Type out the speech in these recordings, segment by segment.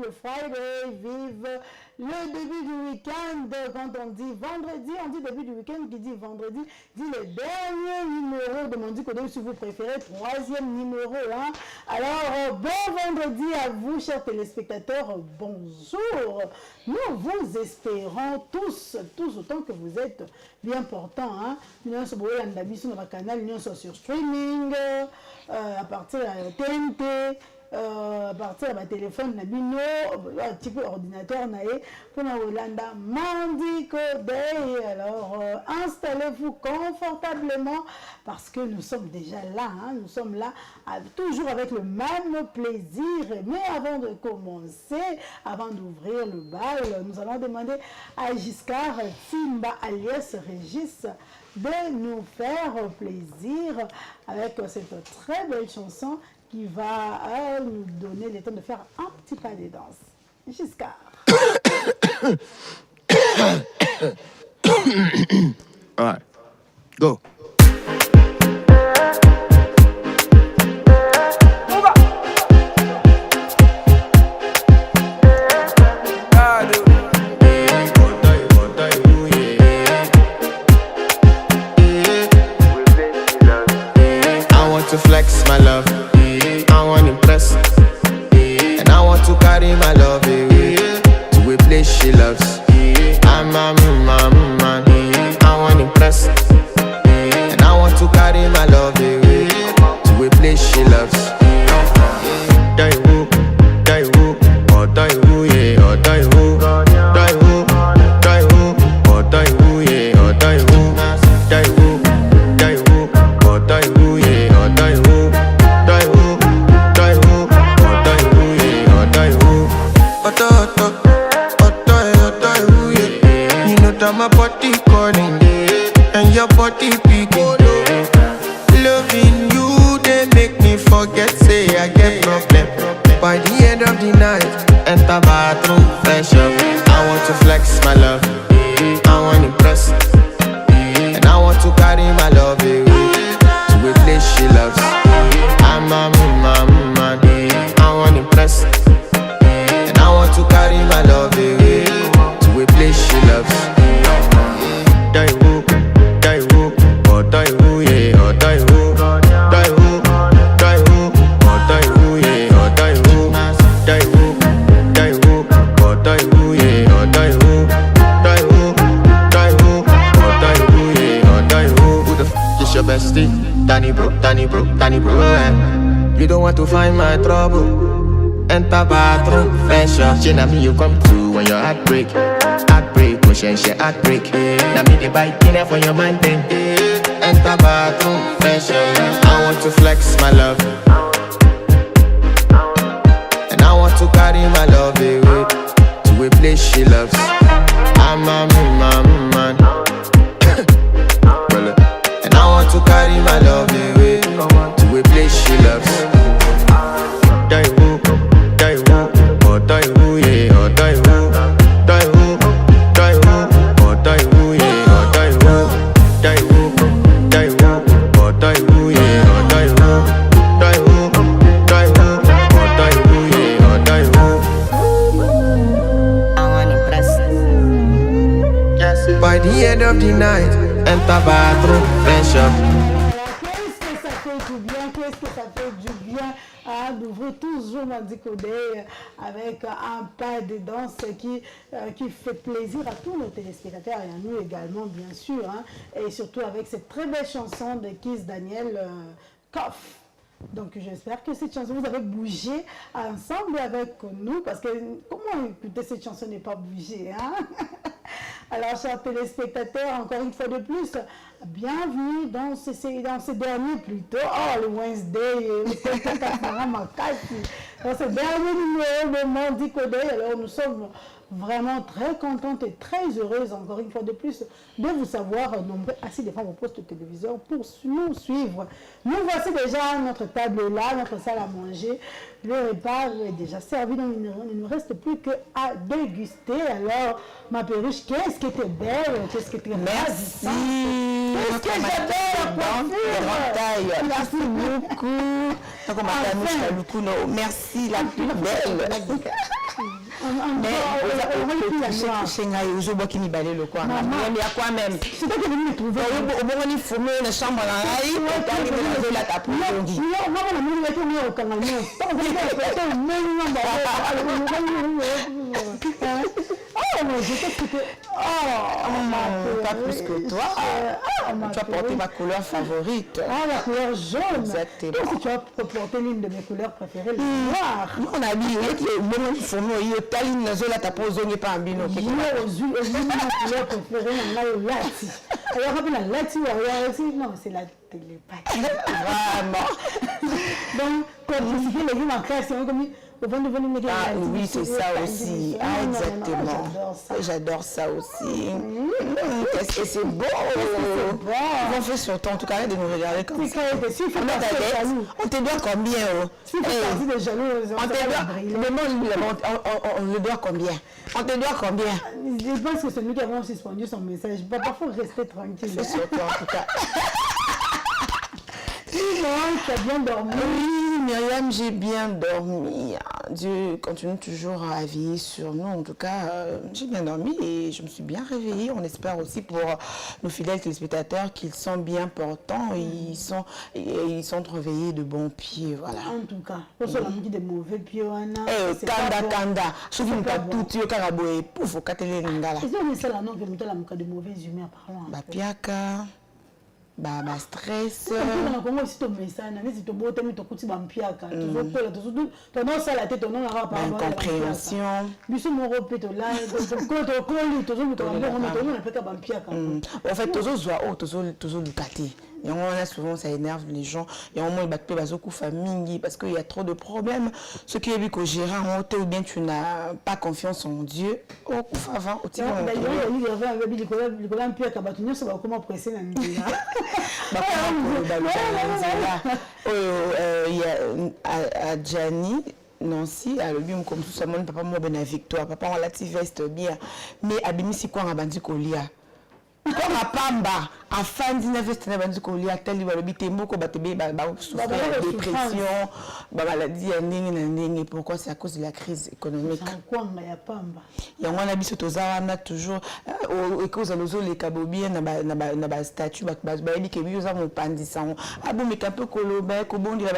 le Friday, vive le début du week-end. Quand on dit vendredi, on dit début du week-end. Qui dit vendredi, dit le dernier numéro de Mondi Codé, si vous préférez, troisième numéro. Hein. Alors, bon vendredi à vous, chers téléspectateurs. Bonjour. Nous vous espérons tous autant que vous êtes bien portants. Hein. Nous sommes sur notre canal, nous sommes sur streaming, à partir de TNT. À partir de téléphone, un petit peu ordinateur, pour Hollanda, Mondi Codé. Alors, installez-vous confortablement parce que nous sommes déjà là. Hein, nous sommes là toujours avec le même plaisir. Mais avant de commencer, avant d'ouvrir le bal, nous allons demander à Giscard Timba alias Régis de nous faire plaisir avec cette très belle chanson qui va nous donner le temps de faire un petit pas de danse. Giscard. All right, go. I want to flex my love. And I want to carry my love away to a place she loves. I'm a man, I want to impress. And I want to carry my love away to a place she loves. Die who, or die who, yeah, or die who, die who, die who, or die who, yeah, or die who, die who, or die who, yeah, or die who. My body calling and your body beating. Loving you, they make me forget, say I get problem. By the end of the night, enter bathroom, fresh up. I want to flex my love, I want to impress. And I want to carry my love away to a place she loves. I'm a man, I want to impress. And I want to carry my love away to a place she loves. Die who, or die who, yeah, or die who, die who, die who, or die who, yeah, or die who, die who, or die who, yeah, or die who, die who, or die who, yeah, or die who. Who the f is your bestie? Danny bro, eh? You don't want to find my trouble. Enter bathroom, fresh up. She na me you come to when your heart break. She heartbreak. Now me the bite dinner for your man thing. Enter bathroom, fresh up. I want to flex my love, and I want to carry my love away to a place she loves. I'm a man, and I want to carry my love away to a place she loves. Die who, or die who, yeah, or die who, die who. By the end of the night, enter bathroom, fresh up. Qu'est-ce que ça fait du bien, qu'est-ce que ça fait du bien d'ouvrir toujours Mondi Codé avec un pas de danse qui fait plaisir à tous nos téléspectateurs et à nous également, bien sûr. Hein, et surtout avec cette très belle chanson de Kiss Daniel Koff. Donc j'espère que cette chanson, vous avez bougé ensemble avec nous, parce que comment écouter cette chanson n'est pas bouger, hein? Alors, chers téléspectateurs, encore une fois de plus, bienvenue dans ce dernier plutôt, le Wednesday, dans ce dernier numéro de Mondi Codé. Alors, nous sommes vraiment très contente et très heureuse, encore une fois de plus, de vous savoir nombreux assis devant vos postes de télévision pour nous suivre. Nous voici déjà notre table là, notre salle à manger. Le repas est déjà servi, donc il ne nous reste plus qu'à déguster. Alors, ma perruche, qu'est-ce qui était belle, qu'est-ce qui était merci. Qu'est-ce que j'adore, merci beaucoup. Enfin. Merci, la plus belle. mais chez ngai ozoboki mibale lokwa mais à quoi même c'est toi qui venu me trouver obongoni fumé na chambre na ngai otangi na zola ta pongi non na moni ba to mo kanga no to mo pas plus que toi. Tu as porté ma couleur favorite. Ah, la couleur jaune. Exactement. Donc, tu as porté l'une de mes couleurs préférées, le noir. On a dit que bon, il faut nous y aller na zola ta pongi pas ambino. Ma couleur préférée, la lati. Alors, rappelle la lati, non, c'est la télépathie. Vraiment. Donc, quand tu fais les gens en classe, c'est comme ah oui, c'est ça aussi. Ah, exactement. J'adore ça aussi. Qu'est-ce que c'est beau. On fait sur toi, en tout cas, de nous regarder comme ça. On te doit combien? On le doit combien? On te doit combien? Je pense que c'est nous qui avons suspendu son message. Papa, il faut rester tranquille. C'est sur toi, en tout cas. Tu as bien dormi? Oui, Myriam, j'ai bien dormi. Dieu continue toujours à veiller sur nous. En tout cas, j'ai bien dormi et je me suis bien réveillée. On espère aussi pour nos fidèles téléspectateurs qu'ils sont bien portants et ils sont réveillés de bons pieds. Voilà. En tout cas, pour ceux qui ont des mauvais pieds, Kanda. Je dis pas tout, tu es caraboué. Pouf, au catélé n'ingala. Est-ce que c'est là non que nous avons de mauvais humeurs parlant? Bah, piaka. Bah stress na Congo si to mesana nezi to bote mi to kuti ba mpiaka to kola to non ça la tête non na pas incompréhension biso mo repeto là to koli to zo to na peka ba mpiaka en fait tozo lukati. Et on a souvent, ça énerve les gens. Et au moins, ils battent pas famille parce qu'il y a trop de problèmes. Ce qui est vu qu'au gérant, ou bien tu n'as pas confiance en Dieu. Oh, avant, au type. Il y a Gianni. Nancy, à l'objet comme tout ça, mon papa m'a bien victoire. Papa, on l'a veste bien. Mais Abimisi, quoi, on a bandi Kolia. Comme à Pamba, à fin de la veste, on a bandi Kolia, tel il va le biter, beaucoup, souffrir de dépression, maladie, et pourquoi c'est à cause de la crise économique. Il y a un habit sur Tozana, toujours, et cause à l'ozo, les cabobien, n'a pas statut, il qui est mieux à mon pandissan. Ah bon, mais un peu colobé, au bon, il y a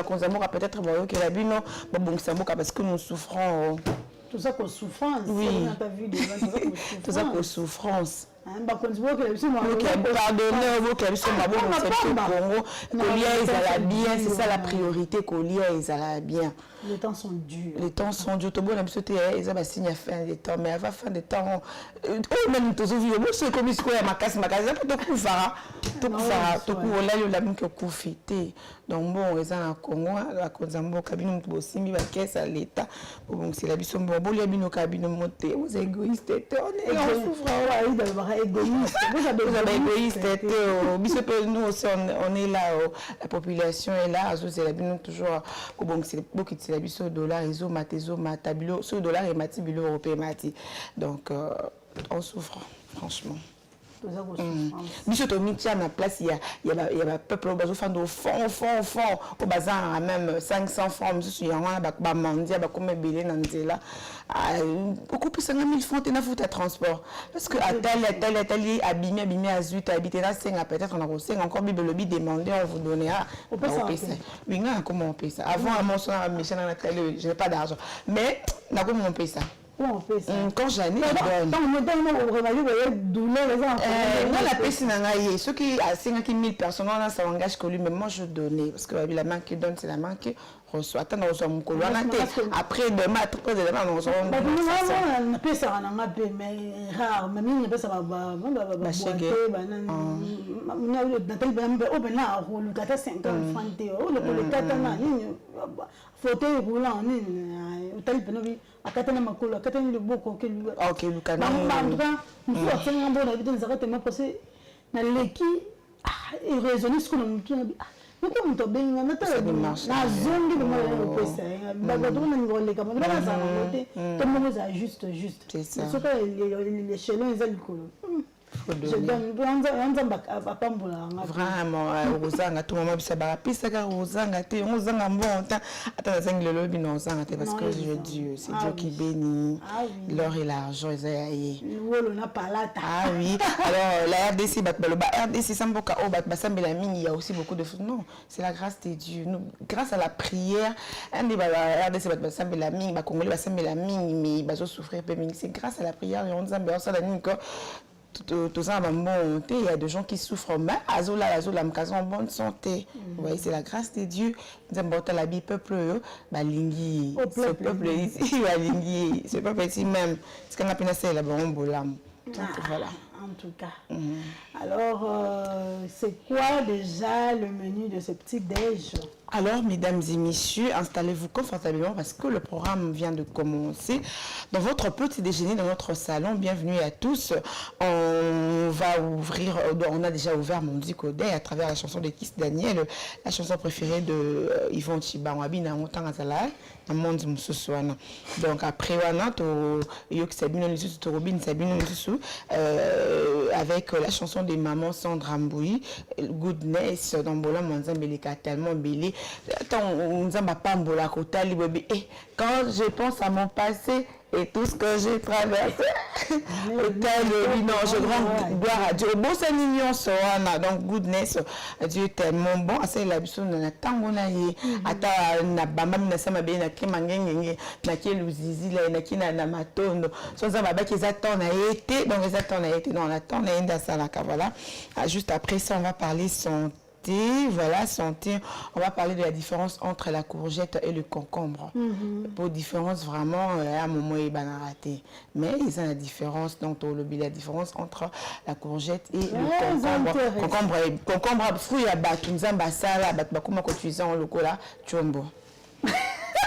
peut-être que la bino, bon, c'est parce que nous souffrons. Tout ça pour souffrance. Oui. Tout ça pour souffrance. Pardonnez, c'est ça la priorité, bien. Les temps sont durs. Les temps sont durs. Tout le monde a ils ont signé à fin des temps, mais avant fin des temps, même tous les vieux, c'est comme si ma casse, tout faire, donc bon, ils ont un Congo, la Conzambo, cabine, Bossimbi, la caisse à l'État. Bon, c'est la bisom, bon, il y a une cabine montée, aux égoïstes, on est égoïste. Vous avez égoïste, nous aussi, on est là, la population est là, c'est la bino toujours, bon, c'est beaucoup de la biso dollar, iso, matabilo, ce dollar et matibilo européen mati. Donc, on souffre, franchement. Biso to mitia na place il y a peuple au fond au bazar même 500 francs sur y a ba mandia ba comme belé na nzela beaucoup plus 50 000 francs na foutre transport parce que à tel abîmé à zut habiter là 5 peut-être on a 5 encore bible lobby demander on vous donner on peut ça oui comment on paye ça avant à mon son à méchant dans la télé j'ai pas d'argent mais na comment on paye ça. Quand j'en ai, non, la paix, ceux qui a 5 000 personnes, ça engage que lui, mais moi je donnais, parce que la main qui donne, c'est la main qui reçoit. Attends, on reçoit mon colon. Après demain, on reçoit mon colon. On peut ça, mais rare, mais il n'y a pas ça, fauteuil roulant akatana makolo akatana le boko ke lu OK lukana nous attenga bona bidon zakate mapose na leki et raisonner ce qu'on nous dit mais comme to benga na tala na zongi de mal pesa ba do na ngole kama na ça na moté tout le monde est juste c'est ça ce que les chelons ils alcool Je donne. Vraiment, Rosanga, tout le monde a pissé Rosanga, Rosanga bon, attends, parce que je Dieu, c'est Dieu qui bénit l'or et l'argent. Ah oui, alors la RDC, il y a aussi beaucoup de choses. Non, c'est la grâce de Dieu. Grâce à la prière, la RDC, c'est grâce à la prière, il y a des gens qui souffrent, mais en bonne santé. Vous voyez, c'est la grâce de Dieu. La vie peuple, ce peuple ici, ce peuple ici même, ce qu'on appelle c'est la bonne bolam. Voilà. En tout cas. Alors, c'est quoi déjà le menu de ce petit déj? Alors, mesdames et messieurs, installez-vous confortablement parce que le programme vient de commencer. Dans votre petit déjeuner, dans notre salon, bienvenue à tous. On va ouvrir, on a déjà ouvert Mondi Kodé à travers la chanson de Kiss Daniel, la chanson préférée de Yvon Chibanwabi, na montant à Zala, na Mondi Moussousouana. Donc, après, Wana, Yok Sabine Lissu, Torobine Sabine Lissu, avec la chanson des mamans Sandra Mboui, Goodness, dans Bola Manzambeleka, tellement belé. Quand je pense à mon passé et tout ce que j'ai traversé, non, je rends gloire à Dieu. Bon, c'est mignon, donc goodness, Dieu est tellement bon. C'est la biso na tango na ye, ata na bamba na sama be na kemangenge na keluzizi la na kina na matondo. So ça va ba qu'ils attendent à été, donc ils attendent à été dans la tente et dans la voilà. Juste après ça, on va parler santé. Voilà, santé. On va parler de la différence entre la courgette et le concombre. Pour différence vraiment, à un moment il va rater. Mais il y a la différence, donc la différence entre la courgette et le concombre. Concombre, fruit à battre, nous avons ça, comment utiliser en locola, chombo.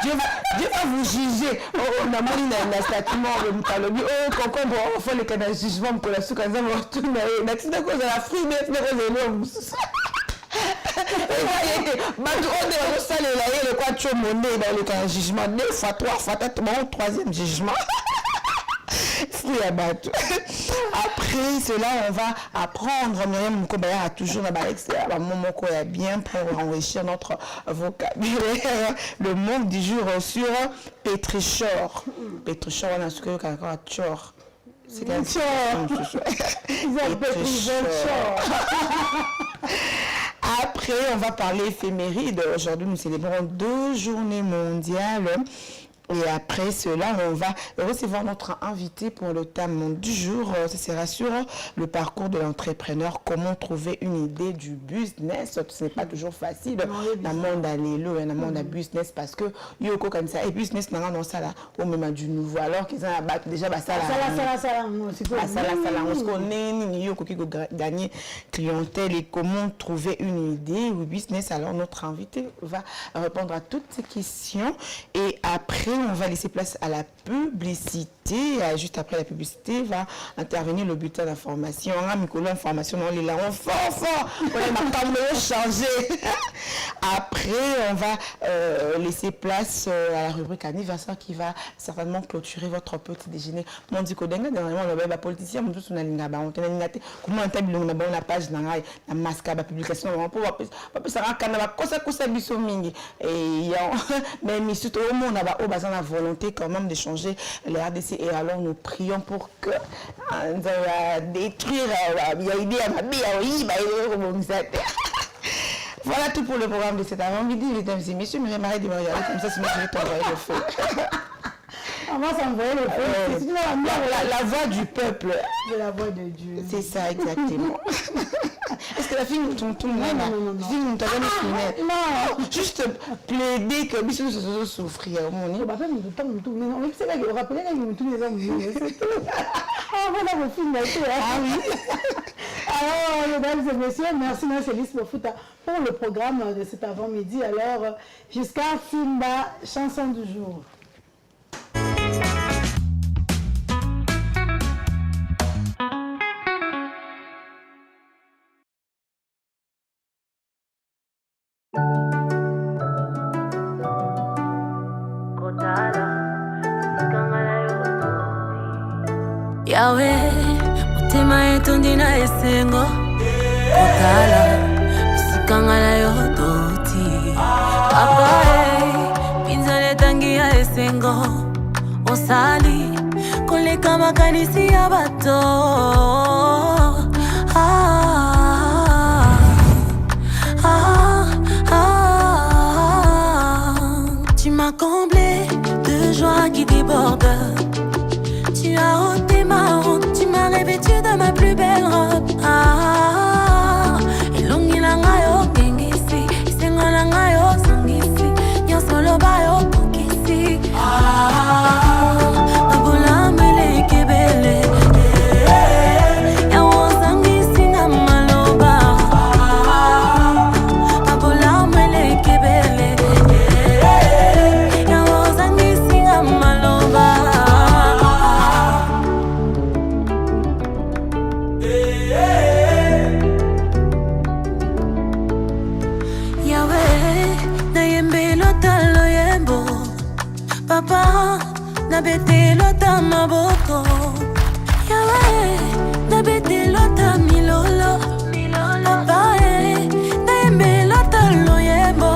Dieu va vous juger. On a mis un statuement, oh, concombre, on fait le canal jugement pour la soupe, on va retourner. La fruit, mais le quoi tu monnaie dans le jugement 2 fois 3 fois 4 troisième jugement. Après cela, on va apprendre Myriam Mkobaya a toujours bien pour enrichir notre vocabulaire. Le mot du jour sur Pétrichor. Pétrichor, on a ce que encore Chor. C'est un Chor. Après, on va parler éphéméride. Aujourd'hui, nous célébrons 2 journées mondiales. Et après cela, on va recevoir notre invité pour le thème du jour. Ce sera sur le parcours de l'entrepreneur, comment trouver une idée du business. Ce n'est pas toujours facile dans le monde à l'élo, dans le monde à business, parce que yoko comme ça, et business dans ça là, au même du nouveau, alors qu'ils ont déjà ça on se connaît, yoko qui gagner clientèle et comment trouver une idée ou business. Alors notre invité va répondre à toutes ces questions et après on va laisser place à la publicité. Juste après la publicité, va intervenir le bulletin d'information. On a mis l'information dans les langues fort. On n'a pas changé. Après, on va laisser place à la rubrique anniversaire qui va certainement clôturer votre petit déjeuner. Mon dit que dernièrement, le politicien, on a dit comment on a la page dans la masque à la publication. On peut ça mais surtout au monde, on a la volonté quand même de changer les RDC et alors nous prions pour que détruire voilà tout pour le programme de cet avant-midi, mesdames et messieurs. Mais j'aimerais de me regarder comme ça, sinon je vais t'envoyer le feu. On va s'envoyer le feu. La voix du peuple. C'est la voix de Dieu. C'est ça, exactement. Est-ce que la fille nous tombe non, juste plaider que Bissou se souffrir. On va faire nous tout. On va se rappeler que nous tous les hommes. Ah voilà vos films. Ah oui. Alors, mesdames et messieurs, merci Célis Bofuta pour le programme de cet avant-midi. Alors, jusqu'à Simba, chanson du jour. Yahweh, motema yetu tondi na esengo kotala bisikanga na yo toti papa pinzale tangi ya esengo osali koleka makanisi ya bato tu m'as comblé de joie qui déborde. Tu as ôté ma honte, tu m'as revêtu de ma plus belle robe. Elongi langa yo gengisi, isenga langa yo songisi, nyosolo ba yo pokisi. Mabola mele kebele, ya wosangisi na maloba. Mabola mele kebele, ya wosangisi na maloba. Papa, na bete lota maboko. Yawe, na bete lota milolo. Papa, na yembe lota loyebo.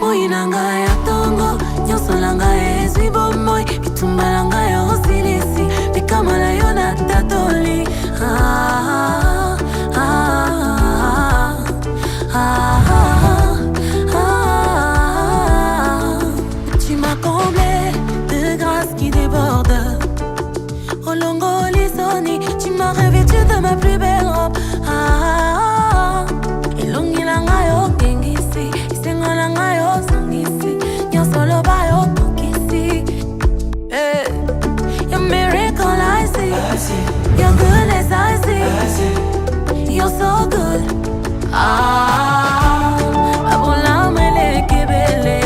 Moinanga ya tongo, nyoso langa ezwi bomoi. Bitumba langa ya osilisi, bikama na yo na tatoli. Tu m'as comblé de grâce qui déborde. Olongo lisoni, tu m'as revêtu de ma plus belle robe. Elongi langa yo gengisi, isenga langa yo songisi, nyosolo ba yo pokisi. Your miracle I see, your goodness I see, you're so good. Abola mele kebele.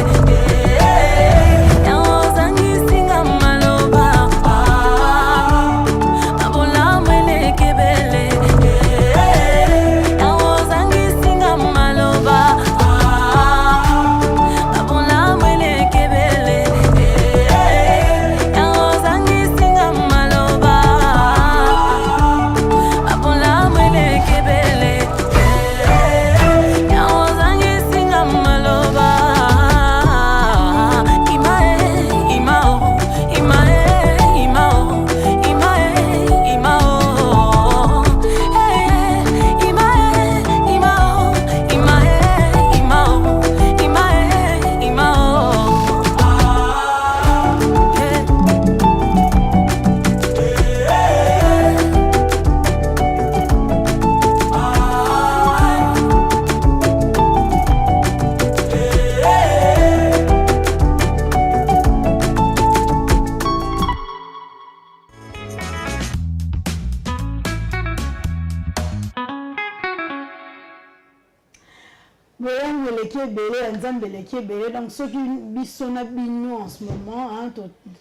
Donc ceux qui sont habillés en ce moment,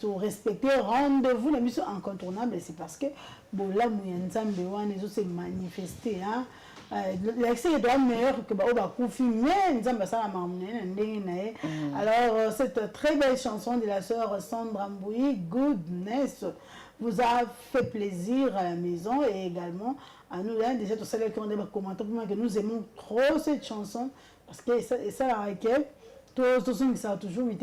pour respecter rendez-vous, la mission incontournable, c'est parce que Bola Mouyanzambe les autres s'est manifesté. L'accès est meilleur que Baoba Koufi, mais alors cette très belle chanson de la sœur Sandra Mbouyi, Goodness, vous a fait plaisir à la maison et également à nous là, déjà tous ceux qui ont des commentaires pour moi que nous aimons trop cette chanson parce que ça la requête. Tous ceux qui sont toujours mis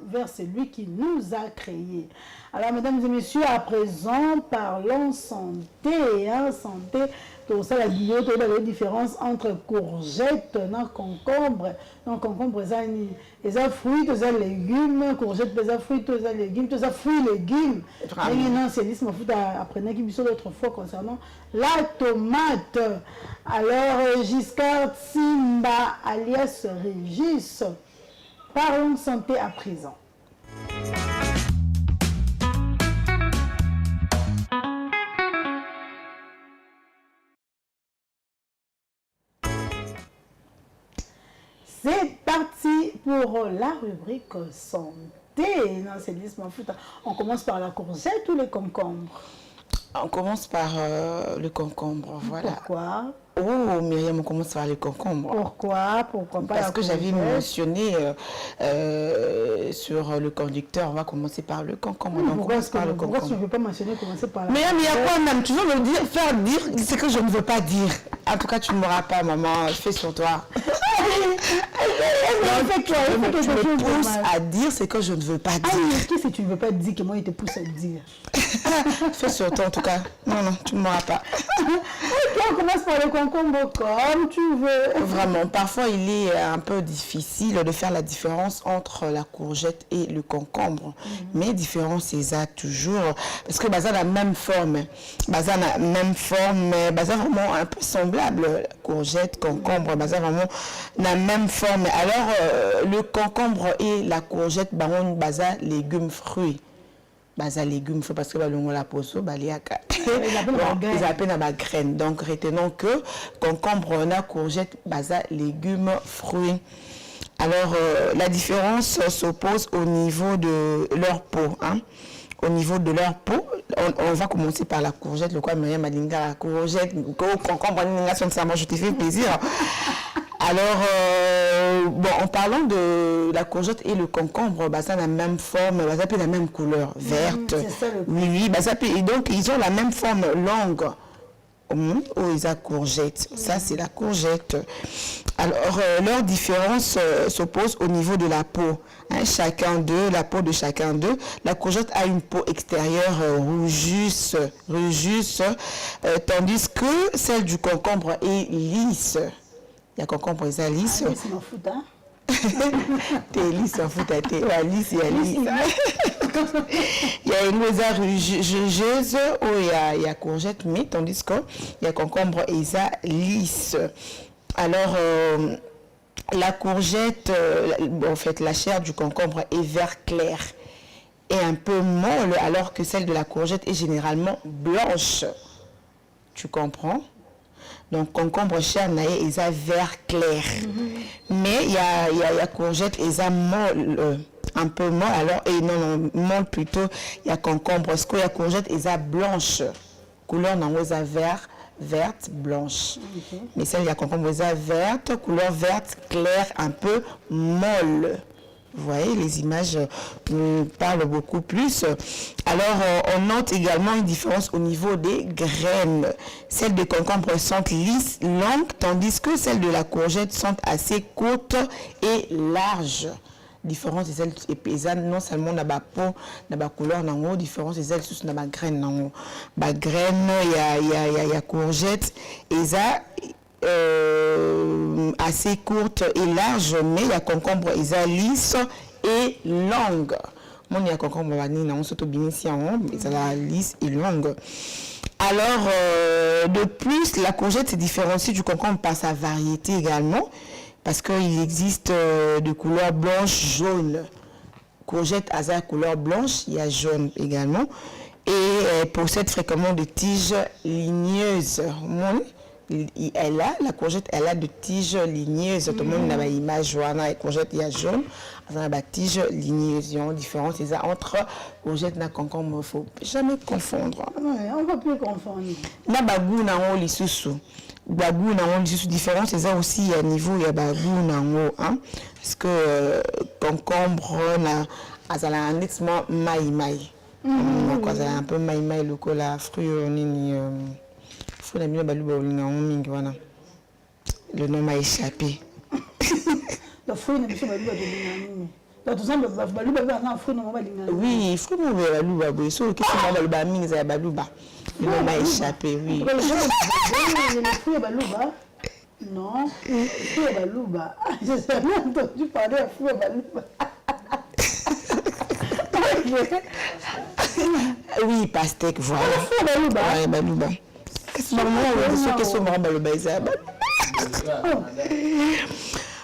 vers celui qui nous a créés. Alors, mesdames et messieurs, à présent, parlons santé. Santé, tout ça, la guillotine, toute la différence entre courgettes et concombre. Donc, concombre, les fruits, les légumes, courgettes, les fruits, les légumes, les fruits, les légumes. Maintenant, c'est l'isme, apprenez qu'il y a d'autres fois concernant la tomate. Alors, Giscard Simba, alias Régis. Parlons santé à présent. C'est parti pour la rubrique santé. Non, c'est l'isme. On commence par la courgette ou les concombres? On commence par le concombre, voilà. Pourquoi? Oh, Myriam, on commence par le concombre. Pourquoi pas Parce que j'avais mentionné sur le conducteur, on va commencer par le concombre. Donc, Pourquoi tu ne veux pas mentionner commencer par la... Mais il y a quoi, même? Tu veux me dire, faire dire ce que je ne veux pas dire. En tout cas, tu ne m'auras pas, maman. Je fais sur toi. Tu me pousses à dire ce que je ne veux pas dire. Qu'est-ce que tu ne veux pas dire que moi, il te pousse à dire? Fais sur toi, en tout cas. Non, tu ne m'auras pas. Ok, on commence par le concombre comme tu veux. Vraiment, parfois, il est un peu difficile de faire la différence entre la courgette et le concombre. Mais différence, c'est ça toujours. Parce que ça a la même forme. Ça a la même forme, mais ça vraiment un peu semblable. Courgette, concombre, ça vraiment la même forme. Alors, le concombre et la courgette, on basa légumes, fruits. Basa légumes, parce que la poso, ils appellent à graine. Donc, retenons que concombre, la courgette, basa légumes, fruits. Alors, la différence s'oppose au niveau de leur peau. Hein. Au niveau de leur peau, on va commencer par la courgette. Le quoi, Myriam Madinga, la courgette, concombre, je te fais plaisir. Alors, en parlant de la courgette et le concombre, ça a la même forme, ça a la même couleur, verte. Oui, et donc ils ont la même forme longue. Ils ont courgette. Ça, c'est la courgette. Alors, leur différence s'oppose au niveau de la peau. Hein, chacun d'eux, la peau de chacun d'eux. La courgette a une peau extérieure rougeuse, tandis que celle du concombre est lisse. Il y a concombre et ça lisse. Ah, c'est ma foot, hein? T'es lisse en foot, t'es lisse, il y a lisse. Il y a une rosa rugeuse où il y a courgette, mais tandis qu'il y a concombre et ça lisse. Alors, la courgette, en fait, la chair du concombre est vert clair et un peu molle, alors que celle de la courgette est généralement blanche. Tu comprends? Donc, concombre chair naïe et ça vert clair. Mais il y a courgette et ça molle, un peu molle. Alors, et non, molle plutôt, il y a concombre. Parce qu'il y a courgette et ça blanche. Couleur non, ça verte, blanche. Mais celle, il y a concombre et ça verte, couleur verte, claire, un peu molle. Vous voyez, les images nous parlent beaucoup plus. Alors, on note également une différence au niveau des graines. Celles de concombre sont lisses, longues, tandis que celles de la courgette sont assez courtes et larges. Différence de celles épaisannes, non seulement dans la peau, dans la couleur, dans la différence de celles dans la graine. La graine, il y a courgette, et ça, assez courte et large, mais il y a concombre et ça lisse et longue. Moi, il y a concombre on se ça lisse et longue. Alors, de plus, la courgette se différencie du concombre par sa variété également, parce qu'il existe de couleurs blanches, jaunes. Courgette a sa couleur blanche, il y a jaune également, et possède fréquemment des tiges ligneuses. La courgette, elle a de tiges ligneuses. Tout le monde a une image, la courgette, il y a jaune, il y a des tiges ligneuses. Il y a une différence entre courgette et concombre. Il ne faut jamais confondre. Oui, on ne va plus confondre. Na bagou na on lisusu. Bagou na on lisusu différence, c'est ça aussi à niveau, il y a bagou na on. Parce que concombre, ça a un nettement maï. Ça a un peu maï, le cola, fruit, le nom m'a échappé. Le fruit n'est pas oui, il faut que le nom m'a échappé, oui. Non, fruit à balouba. J'ai jamais entendu parler de fruit à balouba. Oui, pastèque, voilà. Fruit à balouba.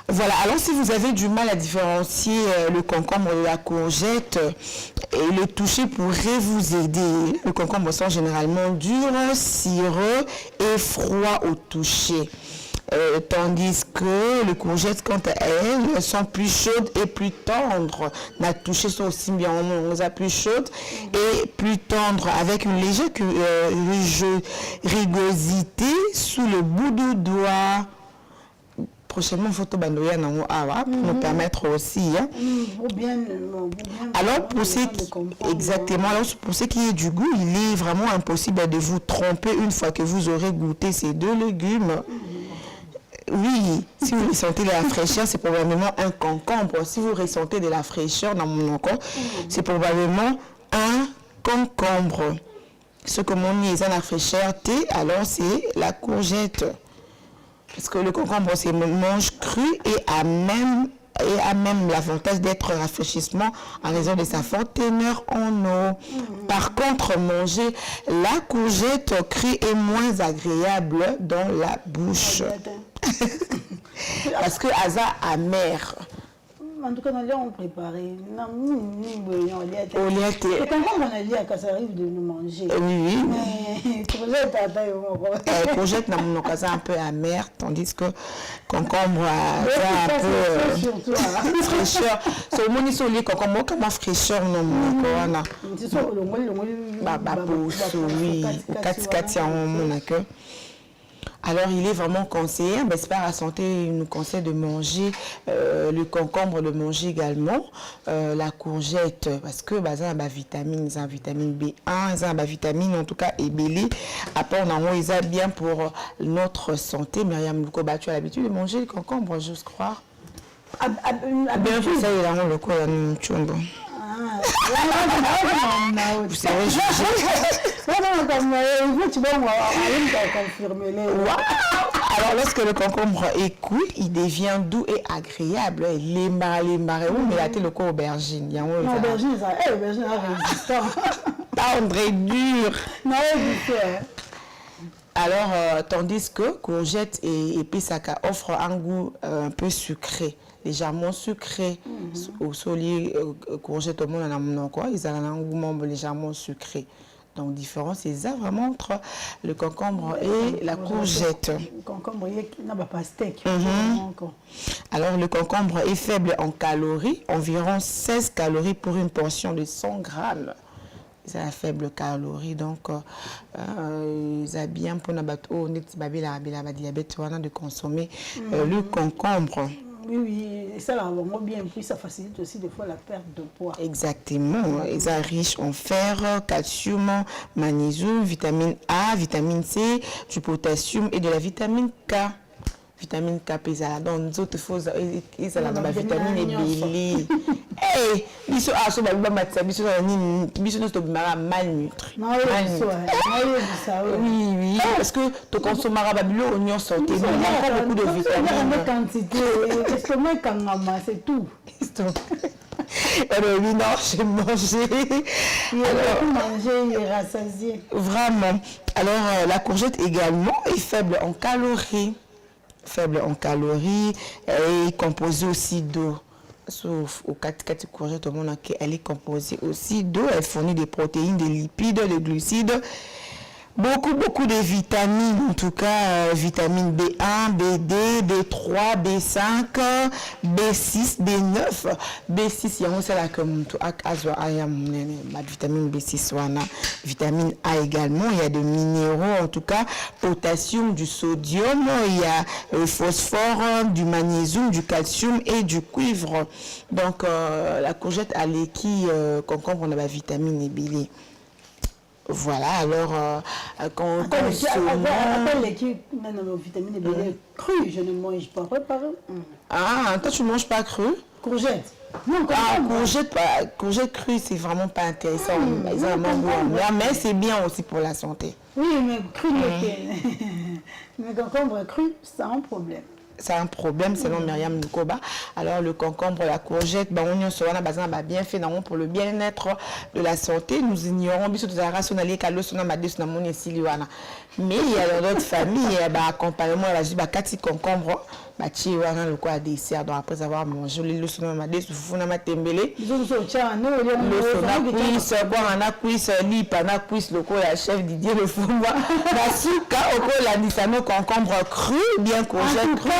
Voilà, alors si vous avez du mal à différencier le concombre de la courgette, et le toucher pourrait vous aider. Le concombre sent généralement dur, cireux et froid au toucher. Tandis que les courgettes, quant à elles, sont plus chaudes et plus tendres. La toucher sont aussi bien, on les a plus chaudes et plus tendres, avec une légère rugosité sous le bout du doigt. Prochainement, photo bandoya nango awa pour nous permettre aussi. Hein. Alors pour ceux qui, exactement, alors pour ceux qui aient du goût, il est vraiment impossible de vous tromper une fois que vous aurez goûté ces deux légumes. Oui, si vous ressentez de la fraîcheur, c'est probablement un concombre. Si vous ressentez de la fraîcheur dans mon corps, c'est probablement un concombre. Ce que mon nez est dans la fraîcheur, alors c'est la courgette. Parce que le concombre, c'est mange cru et a même l'avantage d'être rafraîchissement en raison de sa forte teneur en eau. Par contre, manger la courgette crue est moins agréable dans la bouche. Parce que Aza amer. En tout cas, on a préparé. C'est quand on a dit que ça arrive de nous manger. Oui. Mais courgette, on a un peu amer, tandis que concombre a un peu fraîcheur. C'est au moins sur les concombres, comment fraîcheur non mon c'est ça le oui, au 4 en mon accueil. Alors, il est vraiment conseillé, c'est pas la santé, il nous conseille de manger le concombre, de manger également la courgette, parce que ça a la vitamine, ça a la vitamine B1, ça a la vitamine en tout cas ébélée. Après, on a ça bien pour notre santé. Myriam Lukoba, tu as l'habitude de manger le concombre, j'ose croire. Bien, je sais, il a le coup, il chumbo. Vous savez, alors, lorsque le concombre est cuit, il devient doux et agréable. Les marées, mais là, tu le coup aubergine. Aubergine, ça est résistant. Tendre et dur. Alors, tandis que courgette et pisaka offrent un goût un peu sucré. Légèrement sucré. Au solier, courgette au monde, ils ont un goût légèrement sucré. Donc, différence, c'est ça vraiment entre le concombre et la courgette. Le concombre, il n'y a pas de steak. Alors, le concombre est faible en calories, environ 16 calories pour une portion de 100 grammes. C'est la faible calorie, donc ça bien pour nous diabète de consommer le concombre. Oui, ça va vraiment bien, puis ça facilite aussi des fois la perte de poids. Exactement, ils sont riches en fer, calcium, magnésium, vitamine A, vitamine C, du potassium et de la vitamine K. Vitamine K, donc nous autres, ils ont la vitamine ébélée. Hey, ils sont malnutris. Oui, parce que tu consommes oignon sauté, il y a beaucoup de vitamines. Quantité, c'est tout. Oui, non, j'ai mangé. Il a mangé, il est rassasié. Vraiment. Alors, la courgette également est faible en calories. Elle est composée aussi d'eau. Sauf aux 4 courgettes, elle est composée aussi d'eau. Elle fournit des protéines, des lipides, des glucides. Beaucoup de vitamines, en tout cas vitamine B1, B2, B3, B5, B6, B9, B6, il y a aussi la vitamine B6, vitamine A également, il y a des minéraux, en tout cas potassium, du sodium, il y a le phosphore, du magnésium, du calcium et du cuivre. Donc la courgette à l'équille, concombre, on a la vitamine ébélée. Voilà, alors quand l'équipe, vitamine B crue, je ne mange pas préparé. Ah, toi tu ne manges pas cru? Courgette. Non, courgette crue, c'est vraiment pas intéressant. Mais c'est bien aussi pour la santé. Oui, mais cru, mais concombre cru, c'est un problème. C'est un problème selon Myriam Lukoba. Alors le concombre, la courgette, on sera bien fait pour le bien-être de la santé. Nous ignorons bien sûr la rationalité Mais il y a dans d'autres familles, il y a accompagnement, la juste 4 concombres, tu as le quoi dessert. Donc après avoir mangé le leçon de ma déce, vous n'avez pas tembélé. Le son a cuisse, lipana cuisse, le quoi la chef Didier le fou. La souka au quoi la nisano concombre cru, bien courgette cru.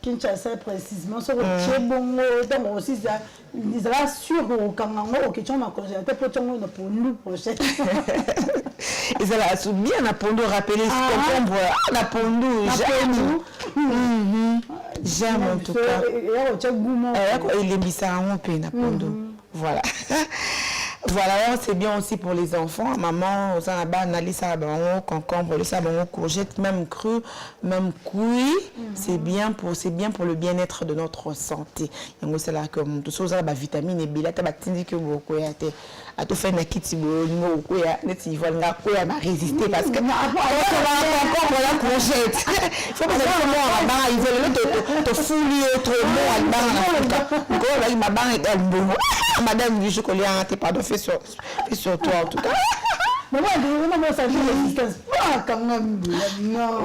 Kinshasa précisément sur le bon donc aussi ça il sera sûr au Kangango au question ma congélateur pour nous prochaine et ça là bien na pondo rappeler ce concombre na pondo j'aime en tout cas il est mis ça en pain na pondo voilà. Voilà, c'est bien aussi pour les enfants. Maman, on a analysé ça, concombre, ça, courgette, même cru, même cuit. C'est bien pour le bien-être de notre santé. Donc c'est là que tout ça, la vitamine B, là, tu as dit que beaucoup à tout faire na kiti bongo ko ya net il va résister parce que on va la courgette. Il faut pas que il veut te fouiller trop bon à ma banque est bon. Madame du chocolat, t'es pas de fait sur toi en tout cas. Mais moi, ça fait résistance. Quand même,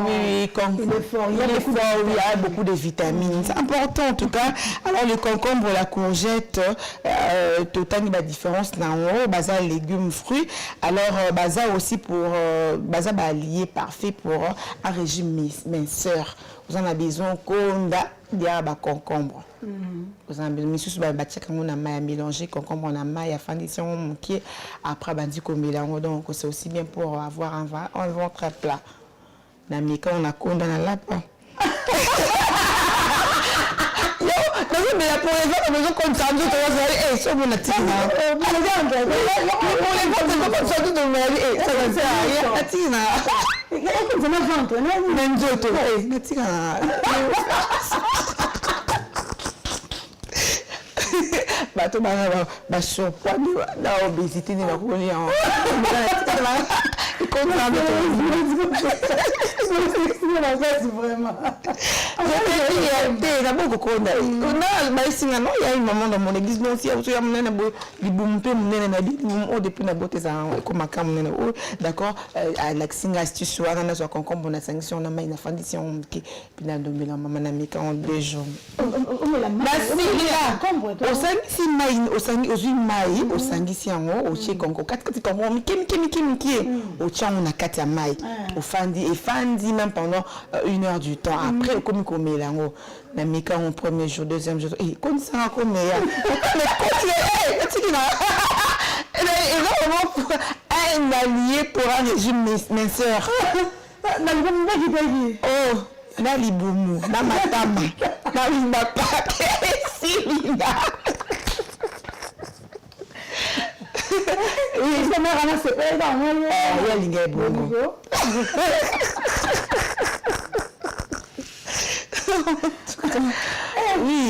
oui, comme il est fort, il y a beaucoup de vitamines. C'est important en tout cas. Alors le concombre, la courgette, total la différence dans le bazar légumes, fruits. Alors bazar aussi pour bazar allié parfait pour un régime minceur. Vous en avez besoin qu'on a des concombre. Vous avez besoin de mélanger concombre en maille afin de se manquer après bandi comme mélange. Donc c'est aussi bien pour avoir un ventre plat. Mais quand on a condé dans la lapin. Mais la pour les autres, nous comme ça, nous avons dit, ça mon attire. Pour les autres, comme ça, nous avons dit, ça va faire rien. Attire. C'est ma ventre, non? Même d'autres, attire. Bateau ba surpoids na obésité ni la rouler en content vraiment il y a beaucoup conda on a ici non il y a une maman dans mon église non si il y a mon nene di bumpe mon nene na di on depuis na beauté ça comme ka mon nene d'accord la singa astuce soir na so concombre na sanction na mai na fondation qui puis na domela maman na mika en 2 jours si mai osangi ozui mai osangisi yango otie kongo kati kongo miki otia na kati ya mai ofandi même pendant 1 heure du temps après okomi komela yango na mika en premier jour deuxième jour comme ça comme ya un allié pour un régime minceur na libumu na matama na limbapa silina. Oui, ça m'a ramassé dans mon il y a bon. Oui,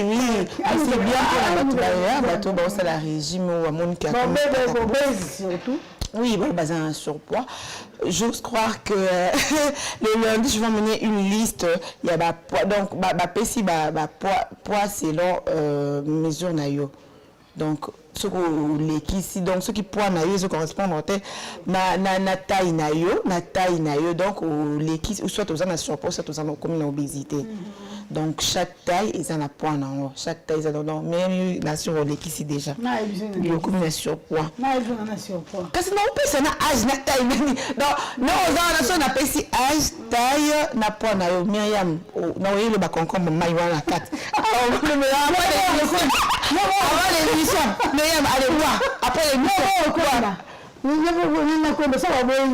c'est bien pour la c'est la régime ou à mon cas. Surtout. Oui, bon, basé un surpoids. J'ose croire que le lundi, je vais mener une liste. Il y a poids, donc, poids selon mesure nayo. Donc, ceux qui poids nayo, ceux qui correspondent na taille nayo, donc les qui soit aux en surpoids, soit aux en comme obésité. Donc chaque taille ils en a poids non, chaque taille ils en ont même la sur les qui déjà. Il y a comme un surpoids. Parce que non peut ça na âge na taille donc non aux en a pas si âge taille na poids na yo Myriam na oui le ba concombre mai wana 4. Alors le avant l'émission Myriam allez voir après l'émission quoi. Nous avons quoi ça va bien.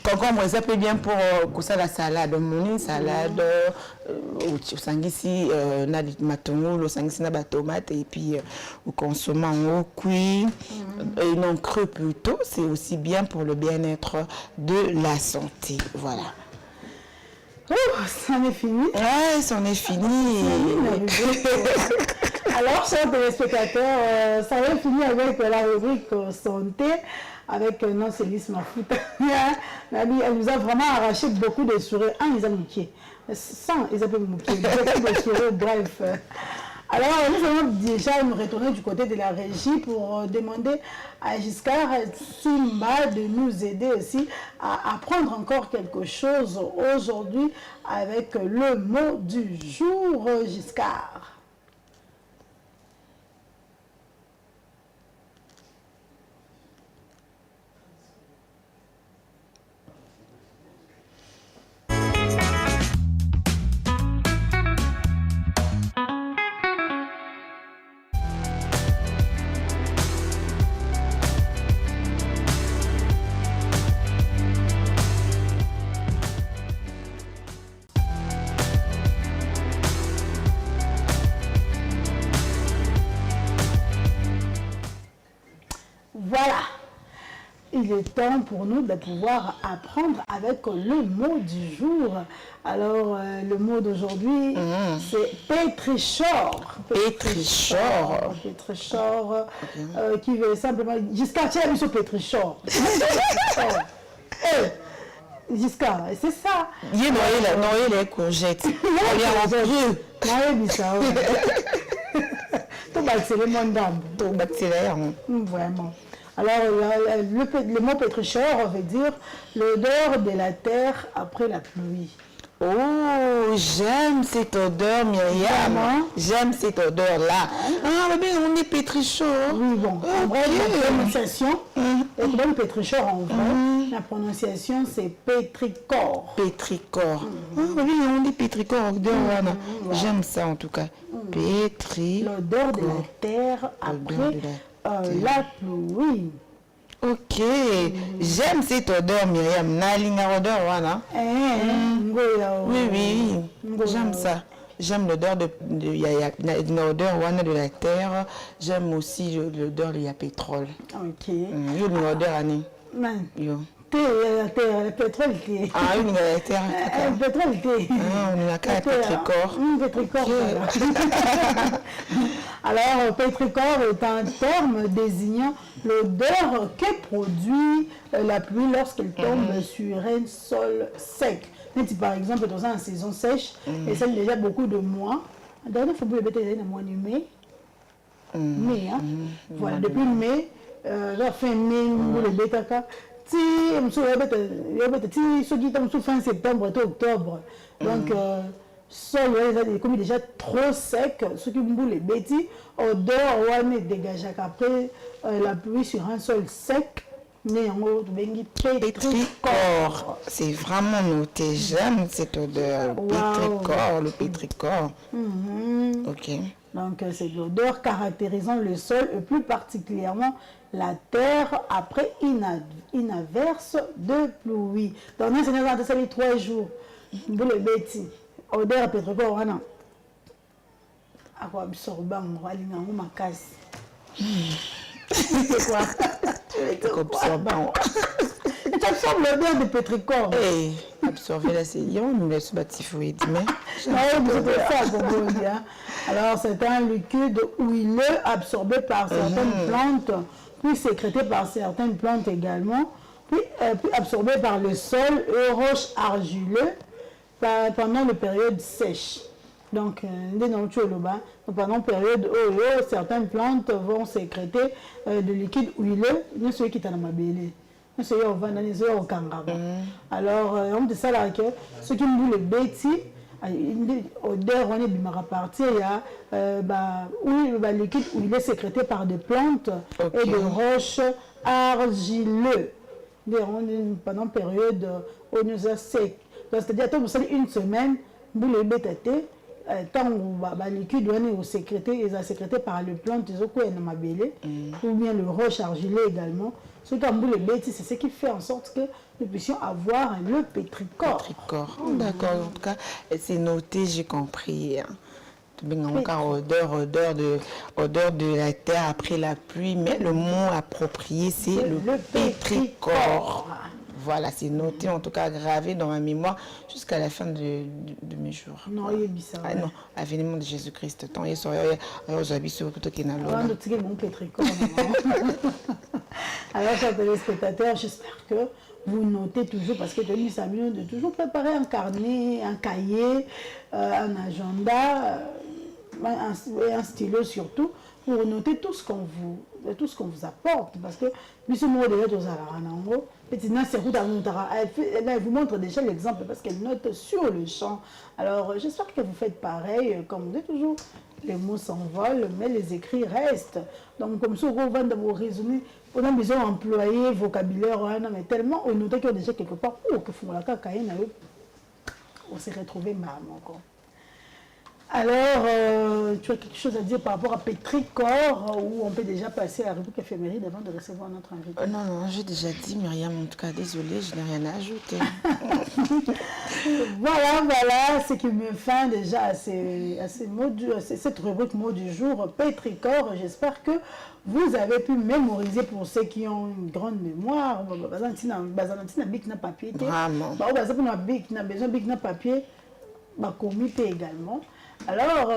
Concombre, ça peut bien pour la salade, mon salade, au sangisi, na matongo, au sangisi na tomate et puis au consommant au cuit et non cru plutôt, c'est aussi bien pour le bien-être de la santé. Voilà. Oh, ça en est fini. Ouais, ça en est fini. Alors, chers téléspectateurs, ça va finir avec la rubrique santé. Avec non Célis Mafuta. Elle nous a vraiment arraché beaucoup de sourires. Ils ont mouqué. Sans, ils ont mouqué. Beaucoup de sourires, bref. Alors, nous allons déjà nous retourner du côté de la régie pour demander à Giscard Simba de nous aider aussi à apprendre encore quelque chose aujourd'hui avec le mot du jour, Giscard. Voilà, il est temps pour nous de pouvoir apprendre avec le mot du jour. Alors, le mot d'aujourd'hui, c'est pétrichor. Pétrichor. Pétrichor, qui veut simplement... Giscard, tu as vu ce pétrichor. Giscard, c'est ça. Il est noyé les courgettes. Il y a un peu. Tout bâtir le monde d'âme. Tout bâtir. Vraiment. Alors, le mot pétrichor veut dire l'odeur de la terre après la pluie. Oh, j'aime cette odeur, Myriam. J'aime cette odeur-là. Ah, mais on est pétrichor. Oui, bon. En vrai, la prononciation, le pétrichor en vrai, la prononciation, c'est pétricor. Pétricor. Ah, oui, on dit pétricor. J'aime ça en tout cas. L'odeur de la terre après la pluie. Ok, j'aime cette odeur, Myriam. Nalinga odeur, voilà. Oui, oui, j'aime ça. J'aime l'odeur de la terre. J'aime aussi l'odeur de la pétrole. Ok. Il y a une odeur à nous. Le pétrole qui ah, une terre. Le pétrole qui on a qu'un pétricor. Pétricor. Alors, pétricor est un terme désignant l'odeur que produit la pluie lorsqu'elle tombe sur un sol sec. Si par exemple, dans une saison sèche, et ça déjà beaucoup de mois. D'ailleurs, il faut que le mois de mai. Mai, hein? Voilà, depuis mai, la fin mai, le bétaka. Si fin septembre et octobre, donc sol comme déjà trop sec, ce qui me les bêtises, odeur on est dégagé après la pluie sur un sol sec, mais en haut pétricor. C'est vraiment noté, j'aime cette odeur. Pétricor, le pétricor. Ok. Donc c'est l'odeur caractérisant le sol et plus particulièrement la terre après une averse de pluie. Donc nous sommes dans ces 3 jours. Vous le bêtis. Odeur pétricor, on a. À quoi absorbant, on va aller dans ma casse. C'est quoi? Absorbant. Tu absorbes l'odeur de pétricor. Absorber la séillon, nous laisse batifoyer demain. Alors c'est un liquide huileux absorbé par certaines plantes, puis sécrété par certaines plantes également, puis absorbé par le sol et roches argileux pendant les périodes sèches. Donc, pendant la période où certaines plantes vont sécréter de liquide huileux, nous ceux qui sont dans ma belle. Nous ceux qui vont dans les eaux au Kangaba. Alors, on dit ça là que ceux qui me le bêtis, odeur on est bien parti, il y a le liquide huileux sécrété par des plantes et des roches argileux. Pendant la période où nous sommes secs. C'est-à-dire, une semaine, vous le bêtez. Tant que le liquide est sécrété par les plantes ou bien le roche argileux également. Ce c'est ce qui fait en sorte que nous puissions avoir le pétricor. D'accord, en tout cas, c'est noté, j'ai compris. Encore odeur de la terre après la pluie, mais le mot approprié, c'est le pétricor. Voilà, c'est noté, en tout cas gravé dans ma mémoire jusqu'à la fin de mes jours. Non, il est bizarre. Ah non, l'avènement de Jésus-Christ. Tant il est aux habits sur le qui n'a pas. Alors, chers téléspectateurs, j'espère que vous notez toujours, parce que Denis Samuel de toujours préparer un carnet, un cahier, un agenda. un stylo surtout, pour noter tout ce qu'on vous apporte. Parce que, puis ce mot de lettres aux Alaranango, elle vous montre déjà l'exemple parce qu'elle note sur le champ. Alors, j'espère que vous faites pareil. Comme vous dites toujours, les mots s'envolent, mais les écrits restent. Donc, comme ça, vous va vous raisonner. On a besoin d'employer vocabulaire, mais tellement on note qu'il y a déjà quelque part, oh, que font la cacaïne, on s'est retrouvé maman encore. Alors, tu as quelque chose à dire par rapport à Pétricor, où on peut déjà passer à la rubrique éphéméride avant de recevoir notre invité? Non, j'ai déjà dit, Myriam, en tout cas, désolée, je n'ai rien à ajouter. Voilà ce qui me fait déjà à cette rubrique mot du jour, Pétricor. J'espère que vous avez pu mémoriser pour ceux qui ont une grande mémoire. Papier. Vraiment. Papier, comité également. Alors,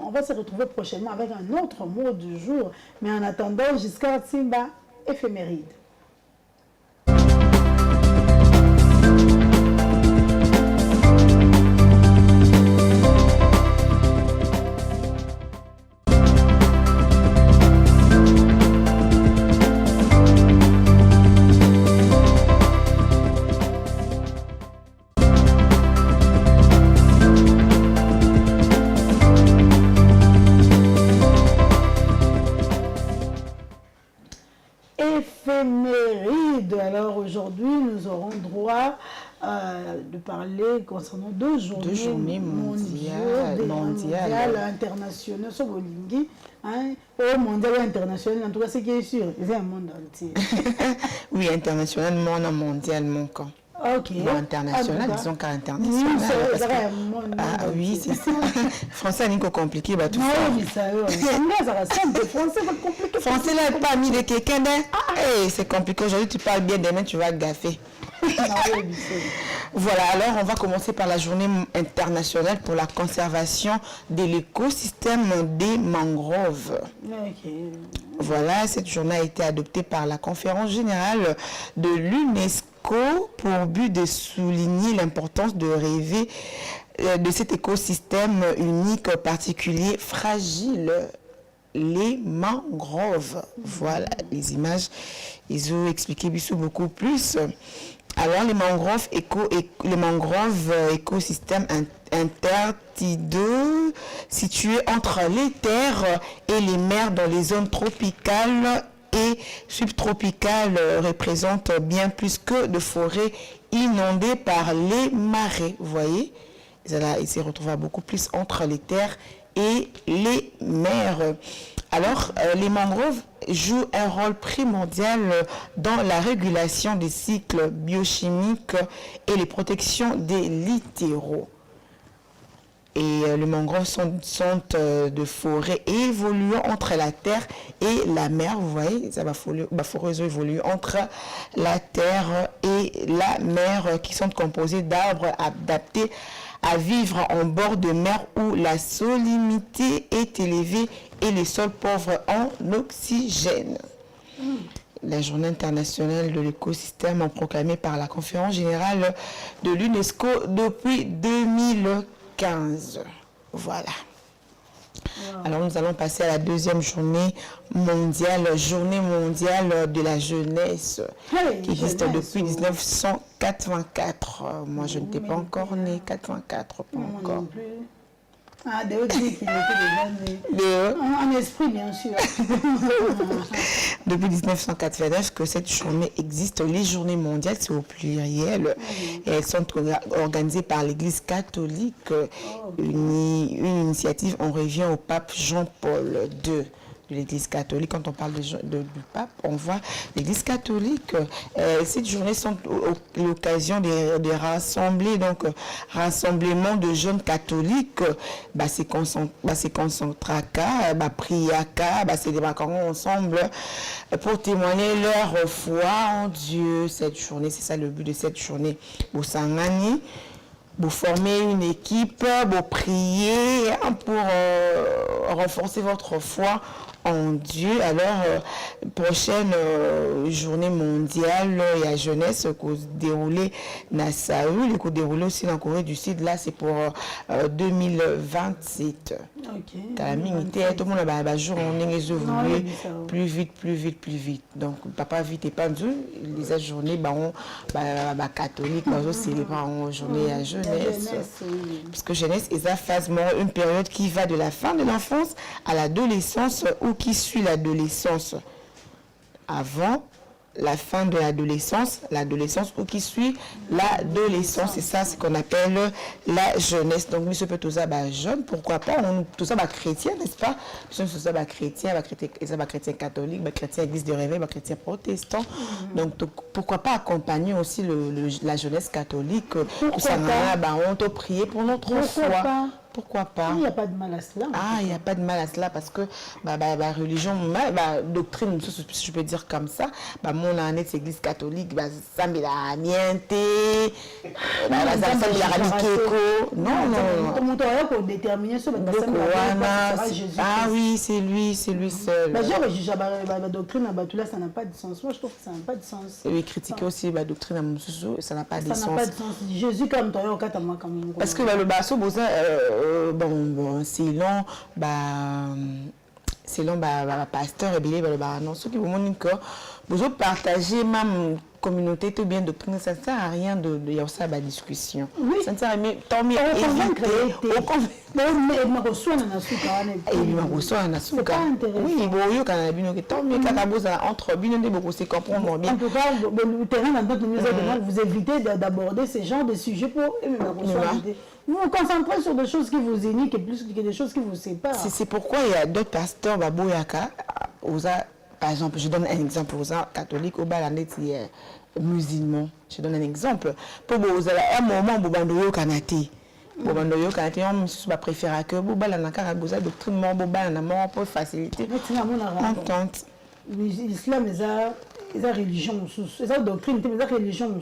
on va se retrouver prochainement avec un autre mot du jour. Mais en attendant, jusqu'à Simba, éphéméride. Éphéméride. Alors aujourd'hui, nous aurons droit de parler concernant deux journées mondiales, internationales, sur Bolingi, mondial et international, en tout cas, ce qui est sûr, c'est un monde entier. Oui, internationalement, mondialement, quand. Ok. Bon, international, disons qu'à international. Oui, c'est ça. Français, c'est compliqué, bah tout ça. Non, mais ça, Français, là, pas mis de quelqu'un, c'est compliqué. Aujourd'hui, tu parles bien, demain, tu vas gaffer. Voilà, alors on va commencer par la journée internationale pour la conservation de l'écosystème des mangroves. Okay. Voilà, cette journée a été adoptée par la conférence générale de l'UNESCO pour but de souligner l'importance de rêver de cet écosystème unique, particulier, fragile, les mangroves. Voilà, les images, ils ont expliqué beaucoup plus. Alors, les mangroves écosystèmes intertidaux situés entre les terres et les mers dans les zones tropicales et subtropicales représentent bien plus que de forêts inondées par les marées. Vous voyez, il se retrouve beaucoup plus entre les terres et les mers. Alors, les mangroves jouent un rôle primordial dans la régulation des cycles biochimiques et les protections des littoraux. Et les mangroves sont de forêts évoluant entre la terre et la mer. Vous voyez, ça va évoluer entre la terre et la mer, qui sont composées d'arbres adaptés à vivre en bord de mer où la salinité est élevée et les sols pauvres en oxygène. La journée internationale de l'écosystème proclamée par la conférence générale de l'UNESCO depuis 2015. Voilà. Wow. Alors nous allons passer à la deuxième journée mondiale de la jeunesse, qui existe depuis 1984. Moi, je n'étais pas encore née, 84, pas encore. Ah, Déo dit qu'il était déjà né. En esprit, bien sûr. Depuis 1989 que cette journée existe. Les journées mondiales, c'est au pluriel. Et elles sont organisées par l'Église catholique. Une initiative, on revient au pape Jean-Paul II. De l'Église catholique. Quand on parle du pape, on voit l'Église catholique. Cette journée sont l'occasion de rassembler, donc rassemblement de jeunes catholiques, c'est concentraka, priaka, c'est des vacances ensemble pour témoigner leur foi en Dieu. Cette journée, c'est ça le but de cette journée. Bosangani, vous formez une équipe, vous priez pour renforcer votre foi en Dieu. Alors, prochaine journée mondiale et la jeunesse qui déroulée dans Saoul et qui déroulée aussi en Corée du Sud. Là, c'est pour 2027. Ok. T'as mis tout le monde a jour on est évolué plus vite. Donc, papa vite et pas Dieu. Les journées, catholiques, c'est les parents journée à jeunesse. Parce que jeunesse, c'est une période qui va de la fin de l'enfance à l'adolescence ou qui suit l'adolescence. Avant la fin de l'adolescence ou qui suit l'adolescence. C'est ça ce qu'on appelle la jeunesse. Donc, monsieur peut tout ça, jeune, pourquoi pas, tout ça, chrétien, n'est-ce pas? Tout ça, chrétien, chrétien catholique, chrétien église de réveil, chrétien protestant. Donc, pourquoi pas accompagner aussi la jeunesse catholique? Pourquoi pas? On t'a prié pour notre foi. Pourquoi pas? Il n'y a pas de mal à cela. Il n'y a pas de mal à cela parce que religion, doctrine, si je peux dire comme ça, mon année église catholique, ça me la miente, ça me la radiqueko. Non. Comment tu as pour déterminer ça? Oui, c'est lui seul. La doctrine, ça n'a pas de sens. Moi, je trouve que ça n'a pas de sens. Et critiquer aussi la doctrine, ça n'a pas de sens. Ça n'a pas de sens. Jésus, comme toi, au cas de moi, comme parce que le basso, selon pasteur et bien non ceux qui vous montrent que vous partagez même communauté tout bien doctrine ça ne sert à rien de y avoir ça discussion ça ne sert à rien tant mieux vous évitez d'aborder ce genre de sujets pour vous vous concentrez sur des choses qui vous unissent plus que des choses qui vous séparent. C'est pourquoi il y a d'autres pasteurs par exemple, je donne un exemple aux catholiques, aux musulmans. Je donne un exemple. Pour un moment, Bobandoyo Kanate. Bobandoyo Kanate, on préfère que Bobandoyo doctrine, Bobandoyo pour faciliter l'entente. L'islam, c'est la religion, c'est la doctrine, c'est la religion.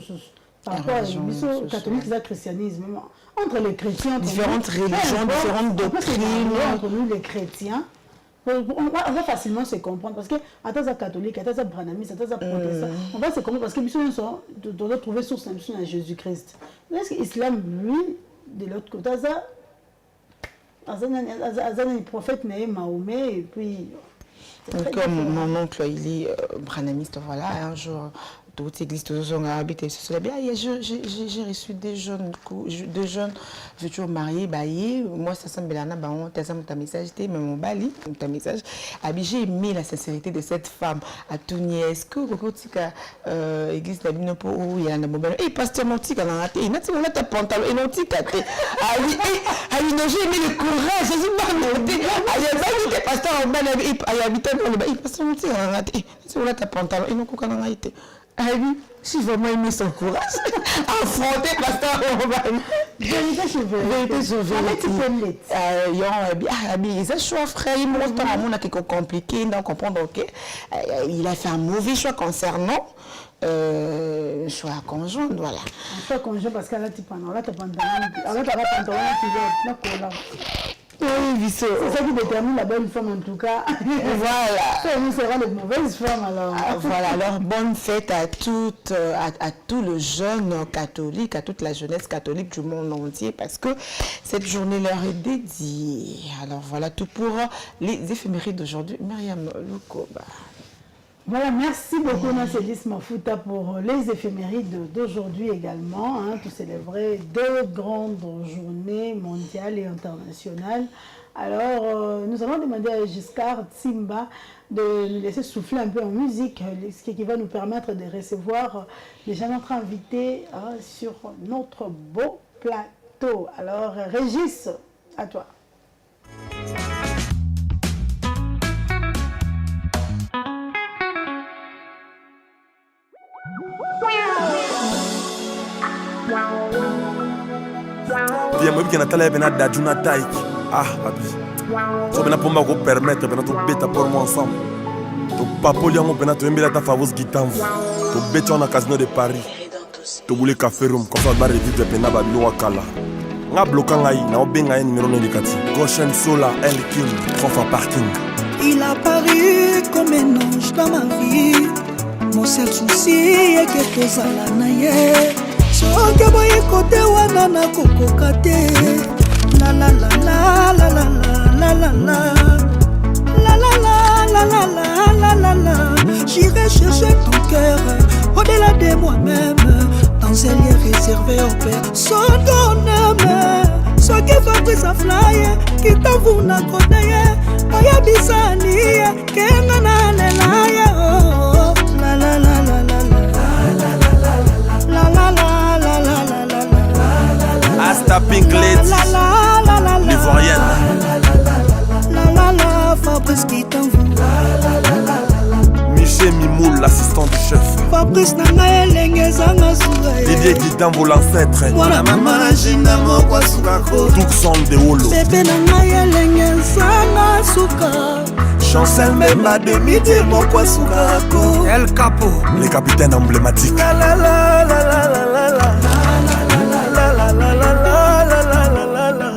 Par rapport aux catholiques, c'est le christianisme. Entre les chrétiens, différentes religions, différentes doctrines. Entre nous, les chrétiens, on va facilement se comprendre. Parce que, à tes catholiques, à tes branamistes, à tes protestants, on va se comprendre parce que nous doit trouver source à Jésus-Christ. Est-ce que l'islam, lui, de l'autre côté, le prophète Mahomet, et puis. Comme mon oncle, il est branamiste, voilà, un jour. Toute église, toujours habité sur cela. J'ai reçu des jeunes futurs mariés, moi ça semble bien, ta message, même mon bali, ta message. J'ai aimé la sincérité de cette femme. À tout est-ce que l'église d'Abino pour où il y a un mobile. Et pasteur Monti, quand on a raté, il n'a pas ta pantalon, il n'a pas ta j'ai aimé le courage, Jésus m'a monté. Il y a pasteur en bas, il habite dans le bas, il pasteur Monti, quand on a raté, il n'a pas ta pantalon, il n'a pas ta été. J'ai vraiment aimé son courage. Affronter pasteur Robin. Vérité sur vérité. Il a choix frère, il montre un monde qui est compliqué, donc comprendre il a fait un mauvais choix concernant choix conjoint, voilà. Un choix conjoint parce qu'elle a tu pantalon, oui, c'est ça qui détermine la bonne femme en tout cas. Voilà. Nous serons les mauvaises femmes alors. Voilà, alors bonne fête à tous les jeunes catholiques, à toute la jeunesse catholique du monde entier parce que cette journée leur est dédiée. Alors voilà tout pour les éphémérides d'aujourd'hui. Myriam Lukoba. Voilà, merci beaucoup Nacélis Mafuta pour les éphémérides d'aujourd'hui également. Tout célébrer deux grandes journées mondiales et internationales. Alors, nous allons demander à Giscard Tsimba de nous laisser souffler un peu en musique, ce qui va nous permettre de recevoir déjà notre invité sur notre beau plateau. Alors, Régis, à toi. Bien, moi, qui n'a pas l'air d'adjuna taïk. Ah, papi. So, ben, pour m'avoir permettre, ben, tout bêta pour moi ensemble. Tout papoli, on ben, tout aimer ta fameuse guitare. Tout bêta, on a casino de Paris. Tout voulait café room, comme ça, on va revivre, ben, babilo wakala. On a bloqué, on a benga, numéro indicatif. Goshen Sola, El King, Profa Parking. Il a paru comme un ange dans ma vie. Mon seul souci est que tozala na ye. Soki boye kote wana na kokoka te. La la la la la la la la la. La la la la la la la la la. J'irai chercher ton cœur au-delà de moi-même, dans un lieu réservé au Père. Sans ton âme, ce qui va pris sa fly, qui t'avoue na kodaye, oya bisani, kenga na lelaye. Oh, la la la la la la la la la la la la. Asta Pink Lady, l'Ivoirienne. La la la, Fabrice qui t'envoie. Michel Mimoul, l'assistant du chef. Fabrice Nanga Lengezanga Sougaye. Didier Guidambo, l'ancêtre. Mwana mama na jinda mokwa sukako. Tucson de Holo. Bébé Nanga Lengezanga Souka. Chancel Memba de midi mokwa sukako. El Capo, les capitaines emblématiques. La la la la la la la la. La la la la la la la la la la.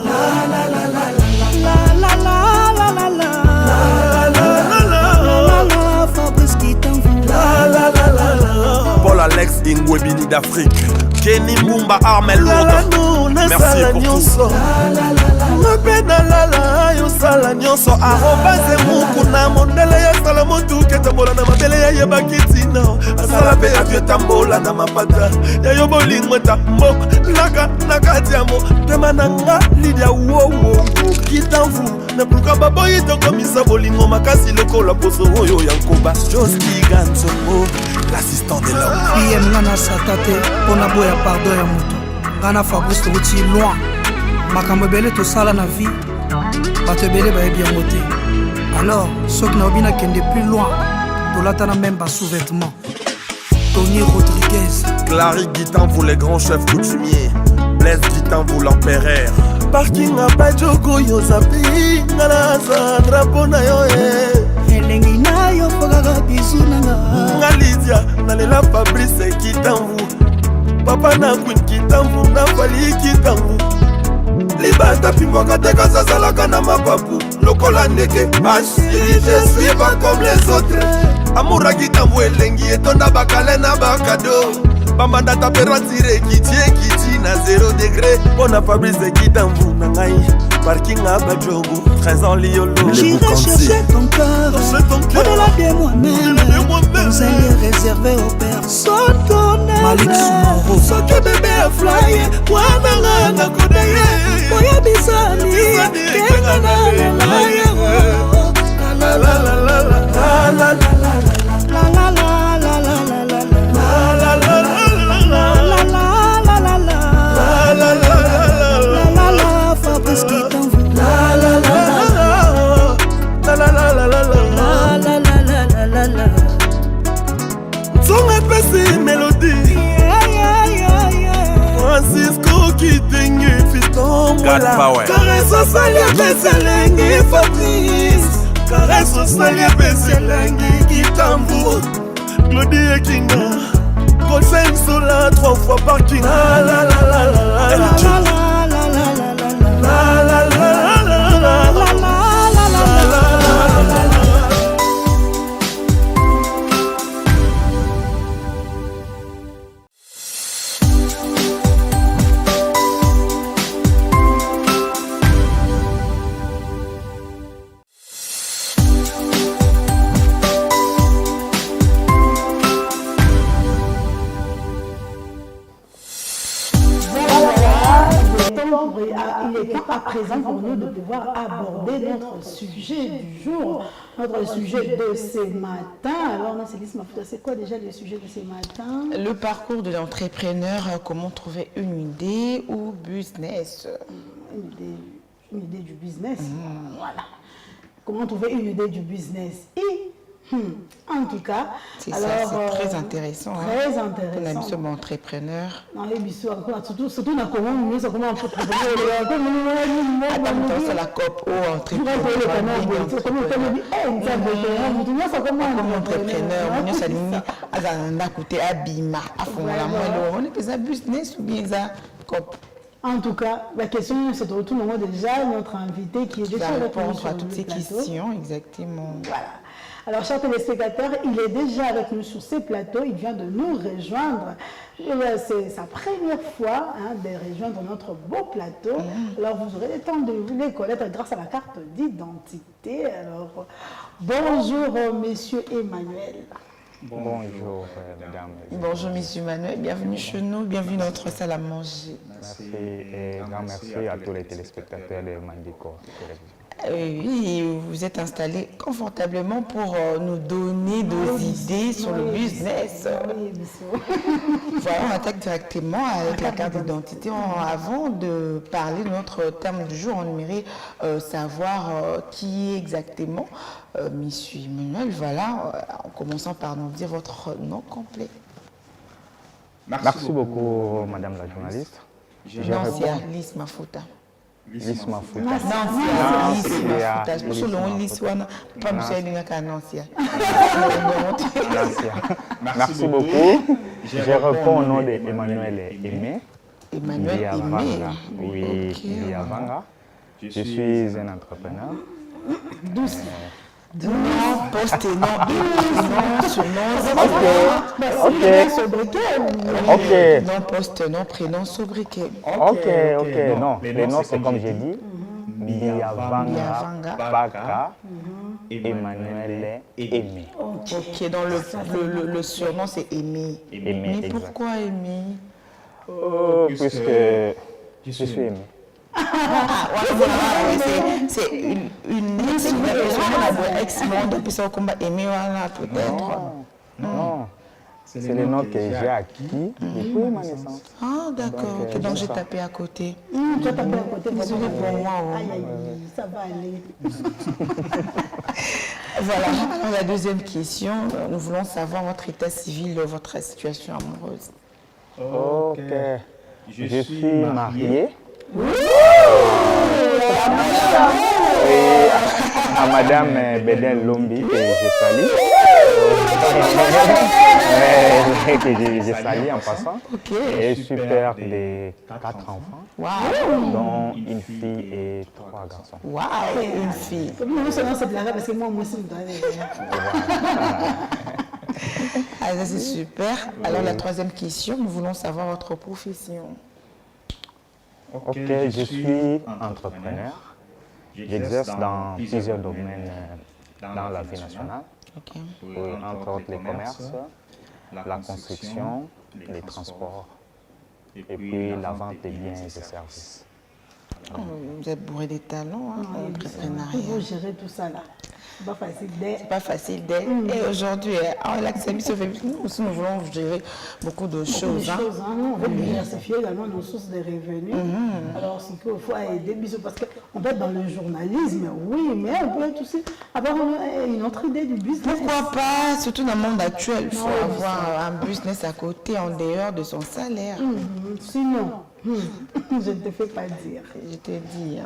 Paul Alex Ingwebini d'Afrique. Kenny Mumba Armel Lourdes. Merci pour tout. Mapena lala yo sala nyonso arobase mukuna mondele ya sala motu ketambola na mabele ya yebakitina asala pe avio tambola na mapata ya yo bolingo ta mbok naka diamo temananga lidia wo kitamvu na pluka baboyi to komisa bolingo makasi lokola poso oyo yankoba Josti Ganzongo l'assistant de l'homme. PM ngana satate pona boya pardon ya moto ngana Fabrice Touti loin. Makambo ebele tosala na vie bato ebele bayebi yango te. Alors soki naobi nakende plus loin tolatana même basous-vêtements. Tony Rodriguez, Clary Guitambo, les grands chefs coutumiers. Blaise Guitambo, l'empereur. parking a bajogo yo zapi ngala za drapo na yo elengi na yo fogaka bisu nanga nga Lydia nalela Fabrice Guitambo, papa na Queen Guitambo na Fali Guitambo. Libata pimboka teka sazalaka na mapapu lokola ndeke asiri je suis pas comme les autres. Amoura Guitambo elengi etonda bakale na bakado bambanda température kiti na 0 degré. Bona Fabrice Guitambo na ngai parking à Badjogo 13 ans liolo. J'irai chercher ton cœur au-delà de moi-même, dans un lieu réservé aux personnes qu'on aime. Malik Soumoro soki bébé a fly wana na kodaye oya bisani kenga na lelaye. La la la la la la la la la la la la la Francisco qui t'engue fiston Power. Caresse au salier Besselengi Fabrice. Caresse au salier Besselengi Guitambo. Claudie et Kinga Conseil sur la 3 fois parking. La la la la la la la la la la la la. Il est temps à présent pour nous de pouvoir aborder notre sujet du jour, notre sujet de ce matin. Alors, c'est quoi déjà le sujet de ce matin? Le parcours de l'entrepreneur, comment trouver une idée ou business. Une idée du business. Voilà. Comment trouver une idée du business. Et en tout cas, c'est très intéressant. Très intéressant. On a mis sur entrepreneur. Dans les bisous, surtout dans comment entrepreneur. Attends, la COP ou entrepreneur. On est business ou bien ça COP. En tout cas, la question se retourne déjà notre invité qui est déjà avec nous répondre sur à toutes ces questions, exactement. Voilà. Alors, chers téléspectateurs, il est déjà avec nous sur ces plateaux. Il vient de nous rejoindre. C'est sa première fois de rejoindre notre beau plateau. Alors, vous aurez le temps de les connaître grâce à la carte d'identité. Alors, bonjour, monsieur Emmanuel. Bonjour, mesdames. Bonjour, monsieur Emmanuel. Bienvenue chez nous. Bienvenue dans notre salle à manger. Merci et grand merci à tous les téléspectateurs de Mandiko Télévision. Oui, vous êtes installé confortablement pour nous donner des idées sur le business. Oui, monsieur. Voilà, on attaque directement avec la carte d'identité. Avant de parler de notre thème du jour, on aimerait savoir qui est exactement monsieur Emmanuel. Voilà, en commençant par nous dire votre nom complet. Merci beaucoup, madame la journaliste. Je Nancy réponds. Alice Mafuta. Lise Mafuta. Nancy Alice Mafuta. Je suis le Alice Wana. Pas monsieur Elingaka Nancy. Merci beaucoup. Je réponds au nom d'Emmanuel Aimé. Emmanuel Aimé. Oui, Liavanga. Je suis un entrepreneur. Non, poste, non, surnom, Ok. non, poste, non, prénom, sobriquet. Ok. Non, les noms, c'est comme j'ai dit. Liavanga, Baka, Emmanuel Aimé. Ok, dans le surnom, c'est Aimé. Aimé, Mais pourquoi Aimé? Puisque je suis aimé. C'est une ex-monde, puis ça au combat Aimé, voilà, peut-être. Non, c'est le nom que j'ai acquis depuis ma naissance. Ah, d'accord, ok, donc j'ai tapé à côté. Tu as tapé à côté. Désolée pour moi. Aïe, aïe, ça va aller. Voilà, alors la deuxième question, nous voulons savoir votre état civil, votre situation amoureuse. Ok, je suis marié. Et à madame Beden Lombi que je salue. Que je salue en passant. Et je suis père de 4 enfants, dont une fille et 3 garçons. Waouh, une fille. Non seulement c'est blague parce que moi aussi, je dois aller. Ah, ça c'est super. Alors la troisième question, nous voulons savoir votre profession. Ok, je suis entrepreneur. J'exerce dans plusieurs domaines dans la vie nationale, entre autres les commerces, la construction, les transports et puis la vente des biens et des services. Oh, vous êtes bourré de talents en entrepreneuriat. Il faut gérer tout ça là. C'est pas facile d'être. C'est pas facile d'être. Et aujourd'hui, en l'Axabi, nous aussi nous voulons gérer beaucoup de choses. On veut diversifier également nos sources de revenus. Alors, ce qu'il faut aider, parce qu'on peut être dans le journalisme, oui, mais on peut être aussi avoir une autre idée du business. Pourquoi pas, surtout dans le monde actuel, il faut avoir un business à côté, en dehors de son salaire. Sinon, je ne te fais pas dire. Je te dis.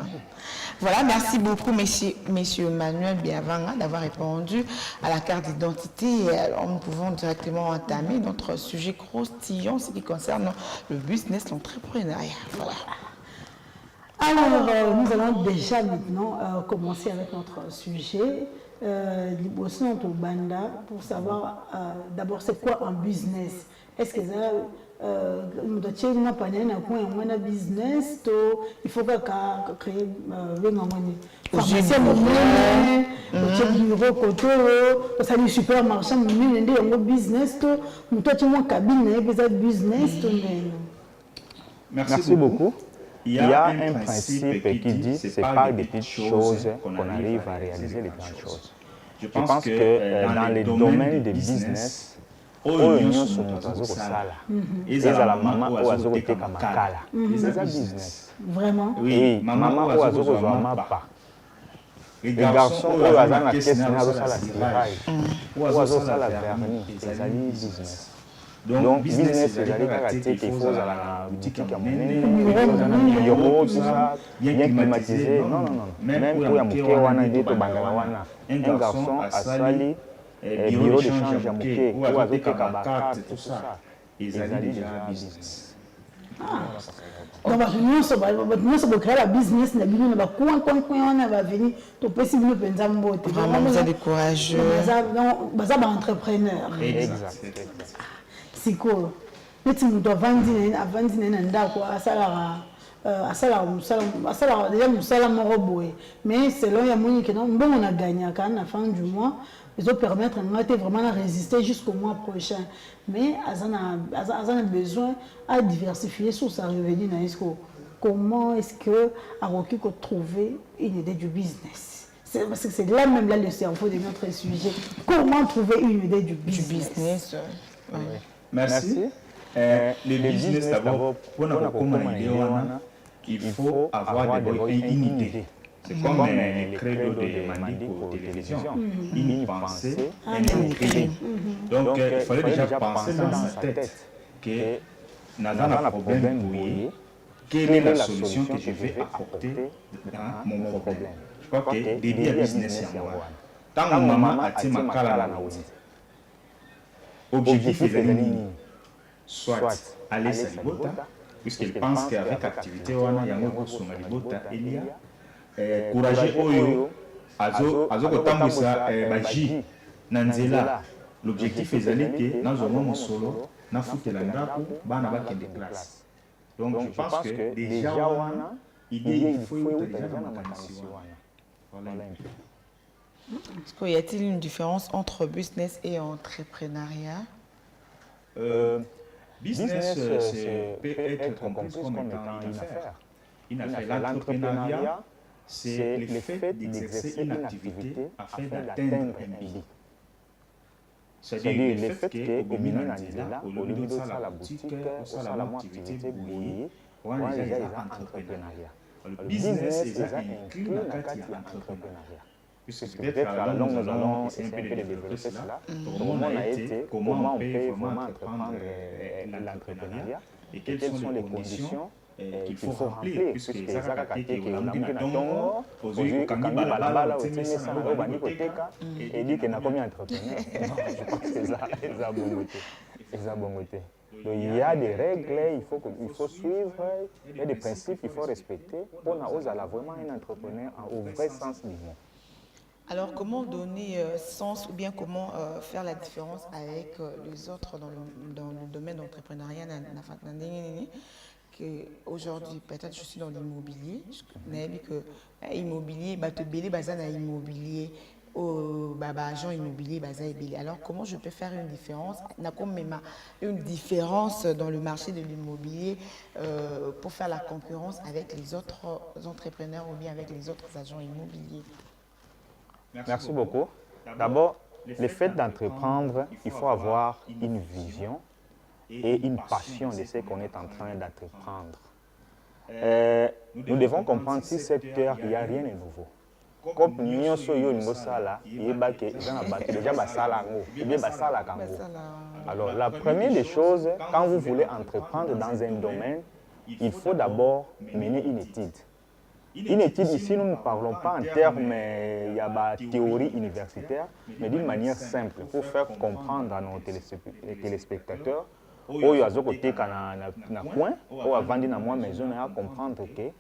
Voilà, merci beaucoup, messieurs Manuel Biavanga, d'avoir répondu à la carte d'identité. Et alors, nous pouvons directement entamer notre sujet croustillant, ce qui concerne le business, l'entrepreneuriat. Voilà. Alors, nous allons déjà maintenant commencer avec notre sujet. Aussi notre banda pour savoir d'abord c'est quoi un business. Est-ce que ça un business il faut créer un supermarché business Merci beaucoup. Il y a un principe qui dit que c'est par des petites choses qu'on arrive à réaliser les grandes choses. Je pense que dans les domaines de business, oyo sont azokosala ezala mama oyo azokoteka makala eza business. Vraiment? Oui, mama oyo azokozwa mapa, les garçons oyo aza na kesi na azosala tirage oyo azosala vernis ezali business. Donc business ezali kaka te il faut ozala na boutique ya monene ozala na bureau tout ça bien climatisé. Non, même oyo ya moke wana nde tobandaka wana un garçon asali bureau d'échange à Mouké, ou avec Kabakart, tout ça. Ils allaient déjà business. Donc bato nyonso bocréer la business na bino na bacoin wana baveni topesi bino mpenza mbote. Vraiment vous êtes des courageux. Baza baentrepreneur. Exact. Sikoyo neti moto avandi na ye na ndako asalaka deja mosala moko boye, mais selon ya moni ke mbongo na gagnaka na fin du mois ezopermettre nga te vraiment na résister jusqu'au mois prochain, mais aza na besoin à diversifier sur sa revenu na esko. Comment est-ce que akoki ko trouver une idée du business? Parce que c'est là même là le cerveau de notre sujet. Comment trouver une idée du business? Ouais. Merci. Le business d'abord, pour nous commander, il faut avoir une idée. C'est comme les credos de Mandic aux télévisions. Une pensée, un idée. Donc, il fallait déjà penser dans sa tête que nous avons un problème, oui. Quelle est la solution que je vais apporter à mon problème? Je crois que début à business, tant que maman a été ma cala, objectif est de soit aller à Libota, puisqu'il pense qu'avec activité, il y a un peu de Libota, il y a courageux Oyo, Azokotambousa, Baji, Nanzela. L'objectif est que nous avons un solo, nous avons fait la classe. Donc je pense que déjà, il faut déjà voilà. Est-ce qu'il y a-t-il une différence entre business et entrepreneuriat? Business peut être compris comme étant une affaire. L'entrepreneuriat, c'est le fait d'exercer une activité afin d'atteindre un but. C'est-à-dire le fait qu'au milieu au lieu de la boutique, ou la activité bouillée, on a entrepreneuriat. Le business est inclus dans l'entrepreneuriat. Puisque peut-être à la longue, nous allons essayer un peu de développer cela. Comment on a été, comment on peut vraiment entreprendre l'entrepreneuriat et quelles sont les conditions qu'il faut remplir, puisque les activités que l'on a dans aujourd'hui, quand il y a la et dit qu'il n'a pas mis entrepreneur. Je pense que c'est ça, les abongotés. Donc il y a des règles, il faut suivre, il y a des principes qu'il faut respecter pour nous avoir vraiment un entrepreneur au vrai sens du mot. Alors, comment donner sens ou bien comment faire la différence avec les autres dans le domaine d'entrepreneuriat? Aujourd'hui, peut-être je suis dans l'immobilier, je connais que l'immobilier, immobilier, agent immobilier, alors comment je peux faire une différence? Une différence dans le marché de l'immobilier pour faire la concurrence avec les autres entrepreneurs ou bien avec les autres agents immobiliers? Merci beaucoup. D'abord, le fait d'entreprendre, il faut avoir une vision et une passion de ce qu'on est en train d'entreprendre. Nous devons comprendre si secteur, il n'y a rien de nouveau. Comme nous sommes alors, la première des choses, quand vous voulez entreprendre dans un domaine, il faut d'abord mener une étude. Une étude ici, nous ne parlons pas en termes il y a théorie universitaire, mais d'une manière simple pour faire comprendre à nos téléspectateurs où il y a des côtés na coin ou avant de moi maison à comprendre que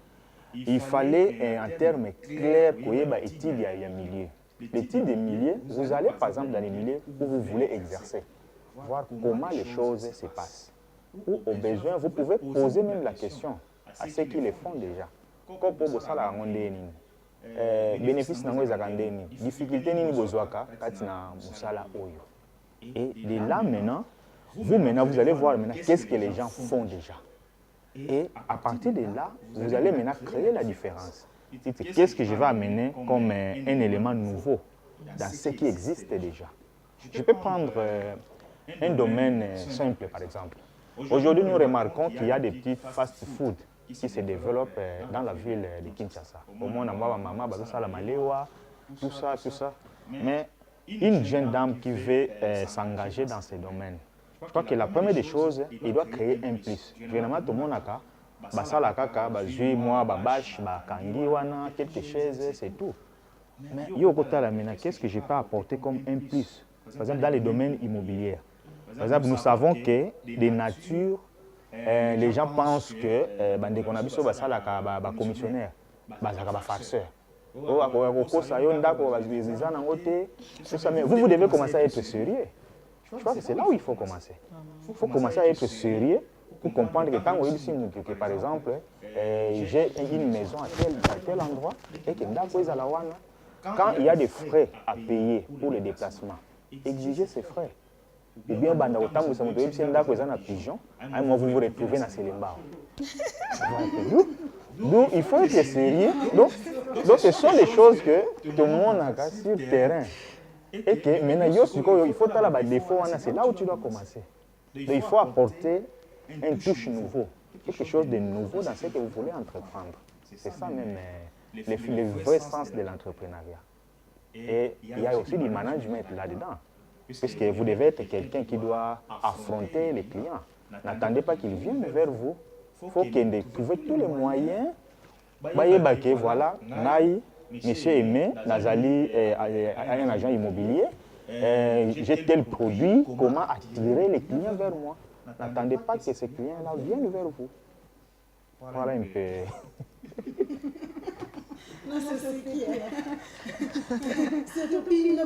il fallait en termes clairs qu'il y ait une étude il y a milieu. L'étude des milieux, vous allez par exemple dans les milieux où vous voulez exercer, voir comment les choses se passent. Ou au besoin, vous pouvez poser même la question à ceux qui le font déjà. Comme pour ça, bénéfice nango ezakandeni, difficulté nini bozwaka kati na musala oyo. Et de là maintenant, vous allez voir maintenant qu'est-ce que les gens font déjà. Et à partir de là, vous allez maintenant créer la différence. Qu'est-ce que je vais amener comme un élément nouveau dans ce qui existe déjà. Je peux prendre un domaine simple par exemple. Aujourd'hui, nous remarquons qu'il y a des petits fast-food qui se développent dans la ville de Kinshasa. Au moins, on a maman, la malewa, tout ça. Mais une jeune dame qui veut s'engager dans ce domaine, je crois que la première des choses, il doit créer un plus. Généralement, tout le monde a basala kaka, bazui moi, babash, bakangi wana, quelque chose, c'est tout. Mais qu'est-ce que je peux apporter comme un plus? Par exemple, dans les domaines immobiliers. Par exemple, nous savons que des natures les gens pensent que bande qu'on a biso basalaka ba commissionnaire bazaka ba farceur. Vous devez commencer à être sérieux. Je crois que c'est là où il faut commencer. Il faut commencer à être sérieux pour comprendre que tant que par exemple, j'ai une maison à tel endroit et que quand il y a des frais à payer pour les déplacements, exigez ces frais. Ou bien, pigeon, vous vous retrouvez dans Selembao. Donc, il faut être sérieux. Donc, ce sont des choses que tout le monde a sur le terrain. Et que maintenant, il faut faire des défauts, c'est là où tu dois commencer. Donc, il faut apporter une touche nouveau, quelque chose de nouveau dans ce que vous voulez entreprendre. C'est ça même le vrai sens de l'entrepreneuriat. Et il y a aussi du management là-dedans. Puisque vous devez être quelqu'un qui doit affronter les clients. N'attendez pas qu'ils viennent vers vous. Il faut qu'ils trouvent tous les moyens. Voilà, monsieur Aimé, Nazali, un agent immobilier, j'ai tel produit, comment attirer les clients vers moi. N'attendez pas que ces clients-là viennent vers vous. Voilà un peu. Non, c'est ce qui est. C'est tout pino,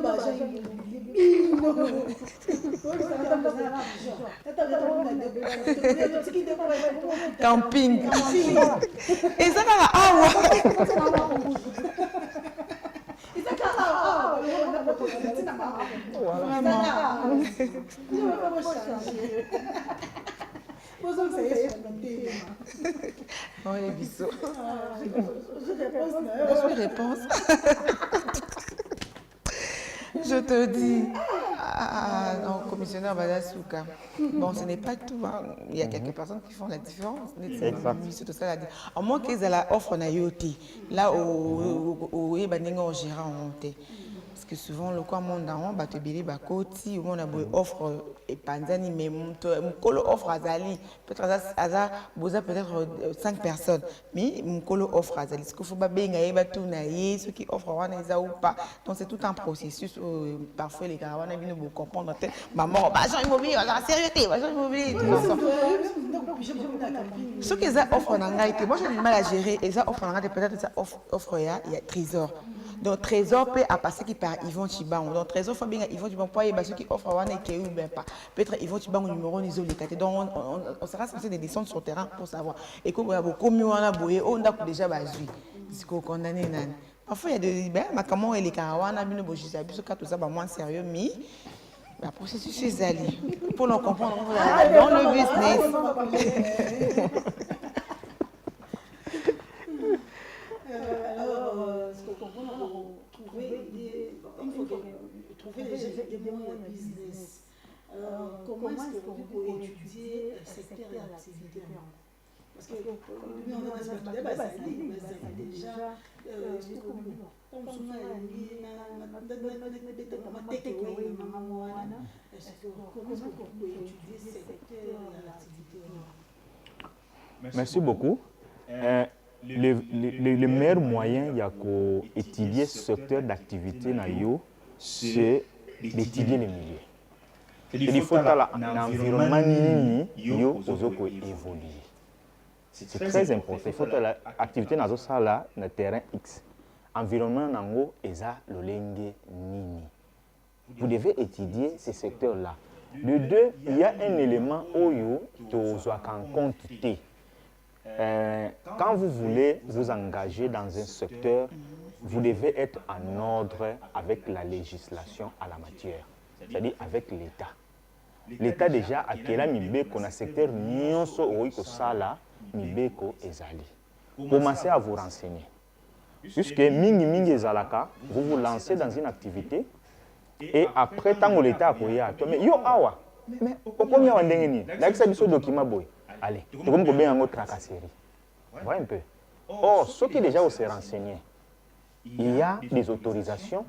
Camping. Et ça va Oh, les bisous. Réponse. Je te dis, non, commissionnaire Badasuka. Bon, ce n'est pas tout. Hein. Il y a quelques personnes qui font la différence. C'est ça la différence. À moins qu'ils aient la offre en IoT, là où ils ont gérant en honte. Parce que souvent, le quoi monde en bas te billet bakoti, où on a offre et panzani, mais mon colo offre à Zali. Peut-être 5 personnes, mais mon colo offre à Zali. Ce qu'il faut pas bien gagner, ceux qui offrent à ou pas. Donc c'est tout un processus. Parfois les caravanes viennent vous comprendre. Maman, agent immobilier, la sérieuxité, agent immobilier. Ce qu'ils offrent en anglais, moi j'ai du mal à gérer. Et ça offre en anglais, peut-être ça offre il y a trésor. Donc, Trésor peut passer qui par Yvon Chiban. Donc, Trésor fait bien Yvon Chiban. Pour ceux qui offrent un et ou bien pas. Peut-être Yvon Chiban au numéro isolé. Donc, on sera censé descendre sur le terrain pour savoir. Et comme on a beaucoup mieux, on a boué, on a déjà basé. C'est qu'on condamne. Parfois, il y a des ben, mais comment les caravans, on a bien bougé. Ça, tout ça, moins sérieux, mais. Le processus est allé. Pour le comprendre, dans le business. Trouver des moyens de business. Comment est-ce que vous pouvez étudier le secteur d'activité? Parce que nous, on a déjà Merci beaucoup. Le meilleur moyen d'étudier ce secteur d'activité, c'est d'étudier les milieux. Il faut que l'environnement évolue. C'est très important. Il faut que l'activité dans le terrain X. L'environnement est le nini. Vous devez étudier ces secteurs-là. De deux, il y a un élément où tu dois en compte. Quand vous voulez vous engager dans un secteur, vous devez être en ordre avec la législation à la matière, c'est-à-dire avec l'État. L'État déjà a créé un secteur nyonso oiko sala mibeko ezali. Commencez à vous renseigner. Puisque mingi ezalaka, vous vous lancez dans une activité et après tant l'État a créé mais yo awa mais combien on ndengeni là que ça biso document boy. Allez, tu comme combien en tracasserie. Voilà un peu. Or, ceux qui déjà se renseigner, il y a des autorisations,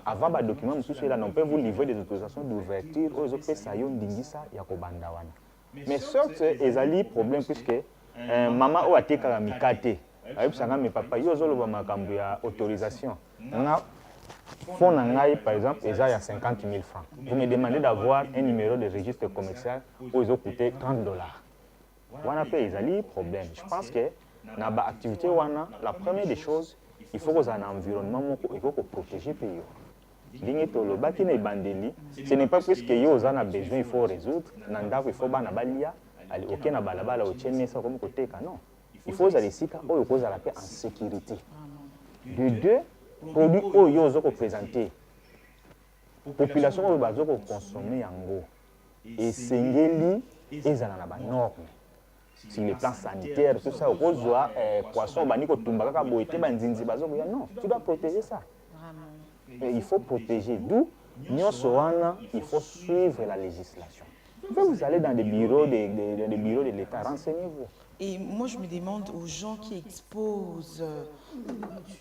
avant le document, on peut vous livrer des autorisations d'ouverture aux autorisations d'Ingisa Yakobandawana. Mais certes, il y a des problèmes puisque maman a été karamikate. Mes papa, ils ont eu autorisation. Fonds Nangai, par exemple, il y a 50 000 francs. Vous me demandez d'avoir un numéro de registre commercial où ils ont coûté $30. Wana pe ezali problème. Je pense que dans l'activité wana, la première des choses, il faut que un environnement, il faut que protéger pays. Ce n'est pas parce que yo a besoin, il faut résoudre. Nanda il faut bana balia, aller aucun na balabala au tchene ça comme côté non. Il faut aller sika ou cause la paix en sécurité. De deux, produits au yo zo présenter. Population au bazo ko consommer yango. Et sengeli ezala na ba norme. Sur les plans sanitaires, tout ça, au cause poisson, baniko tumbaka boité banzinzi bazo non, tu dois protéger ça. Il faut protéger. D'où, il faut suivre la législation. Vous allez dans des bureaux de l'État, renseignez-vous. Et moi, je me demande aux gens qui exposent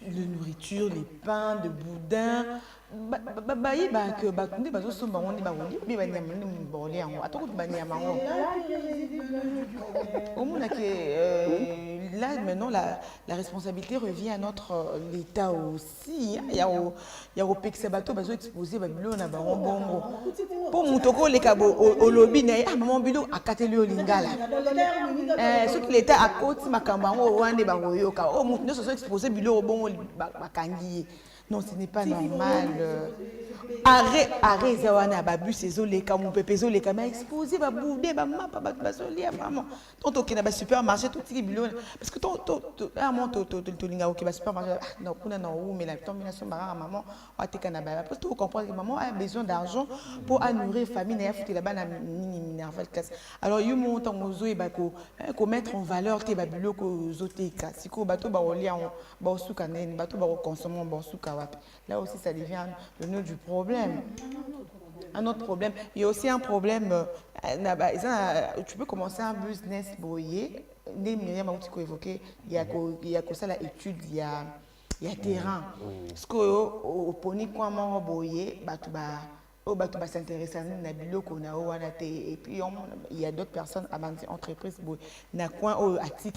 la nourriture, les pains de boudin, là, maintenant, la responsabilité revient à notre l'État aussi. Il y a au Pexabato, ils ont exposé Babylone à Baron Bongo. Pour Moutoko, les cabos, au lobby, maman Bilo, à Katelio Lingala. Ce que l'État a côté, Makambango, Rwanda, Baroyoka. Oh, Moutoko, se sont exposés Bilo au Bongo, Bakangi. Non, ce n'est pas normal. Arrête, Zawana, Babu, ces les cas, mon pépé, les cas, exposé, Baboudé, Bama, Babasoli, maman. Tant qu'il y a un supermarché, tout ce qui est parce que tu as supermarché, non, mais la termination, maman, parce que vous comprenez que maman a besoin d'argent pour nourrir la famille, et là-bas, alors, il monte en ozo et mettre en valeur tes babulots aux autres cas. Si vous bateau, consommer là aussi, ça devient le nœud du problème. Un autre problème, il y a aussi un problème, tu peux commencer un business boyer, il y a ça l'étude, il y a terrain. Parce qu'au poni quoi boyer, va s'intéresser à et puis il y a d'autres personnes à entreprises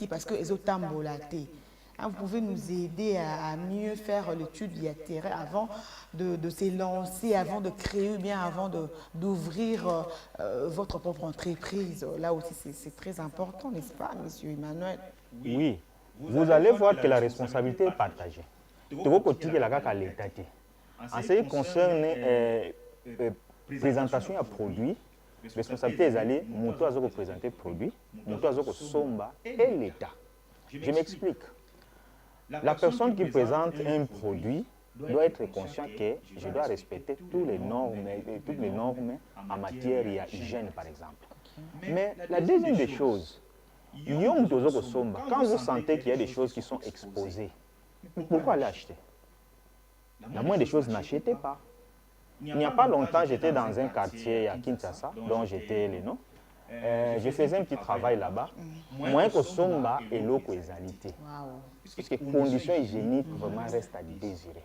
parce que les autres vous pouvez nous aider à mieux faire l'étude du terrain avant de se lancer, avant de créer, bien avant d'ouvrir votre propre entreprise. Là aussi, c'est très important, n'est-ce pas, monsieur Emmanuel? Oui, vous allez voir que la responsabilité est partagée. En ce qui concerne présentation à produit, responsabilité est allée, monter à présenter produit, monter à somba et l'État. Je m'explique. La personne qui présente un produit doit être conscient que je dois respecter toutes les normes en matière d'hygiène, par exemple. Mais la deuxième des choses, quand vous sentez qu'il y a des choses qui sont exposées, pourquoi aller acheter? La moindre des choses, n'achetez pas. Il n'y a pas longtemps, j'étais dans un quartier à Kinshasa, dont j'étais le nom. Je faisais un petit travail là-bas. Moi, que somba et l'eau qualité. Parce que les conditions hygiéniques vraiment restent à désirer.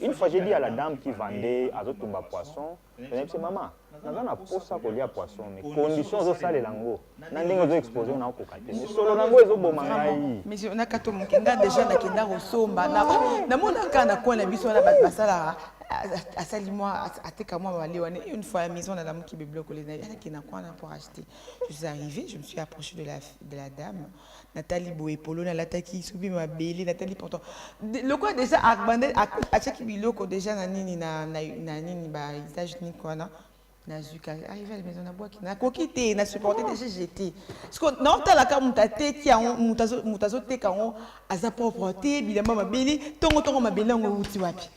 Une fois, j'ai dit à la dame qui vendait à d'autres poissons, je dit, maman, nous avons un poste à coller à poisson, mais les conditions sont sales lango. Nous avons exposé au Nakokate. Mais solo lango est au bon mangai. Mais si on a kato mukenga déjà na kenda au somba, na mona kana kwa na biso na basala asali moi ateka moi wale une fois à la maison na dame qui me bloque les naïs qui n'a quoi pour acheter. Je suis arrivée, je me suis approchée de la dame Nathalie Boé Polo na lataki soubi ma belle Nathalie pourtant le quoi déjà à chaque biloko déjà na nini na nini ba usage ni quoi na Nazuka arrivé à la maison na bois qui na kokité na supporté déjà j'étais parce que non ta la ka mutate qui a mutazo te ka on aza propreté bilemba ma belle tongo ma belle ngo uti wapi.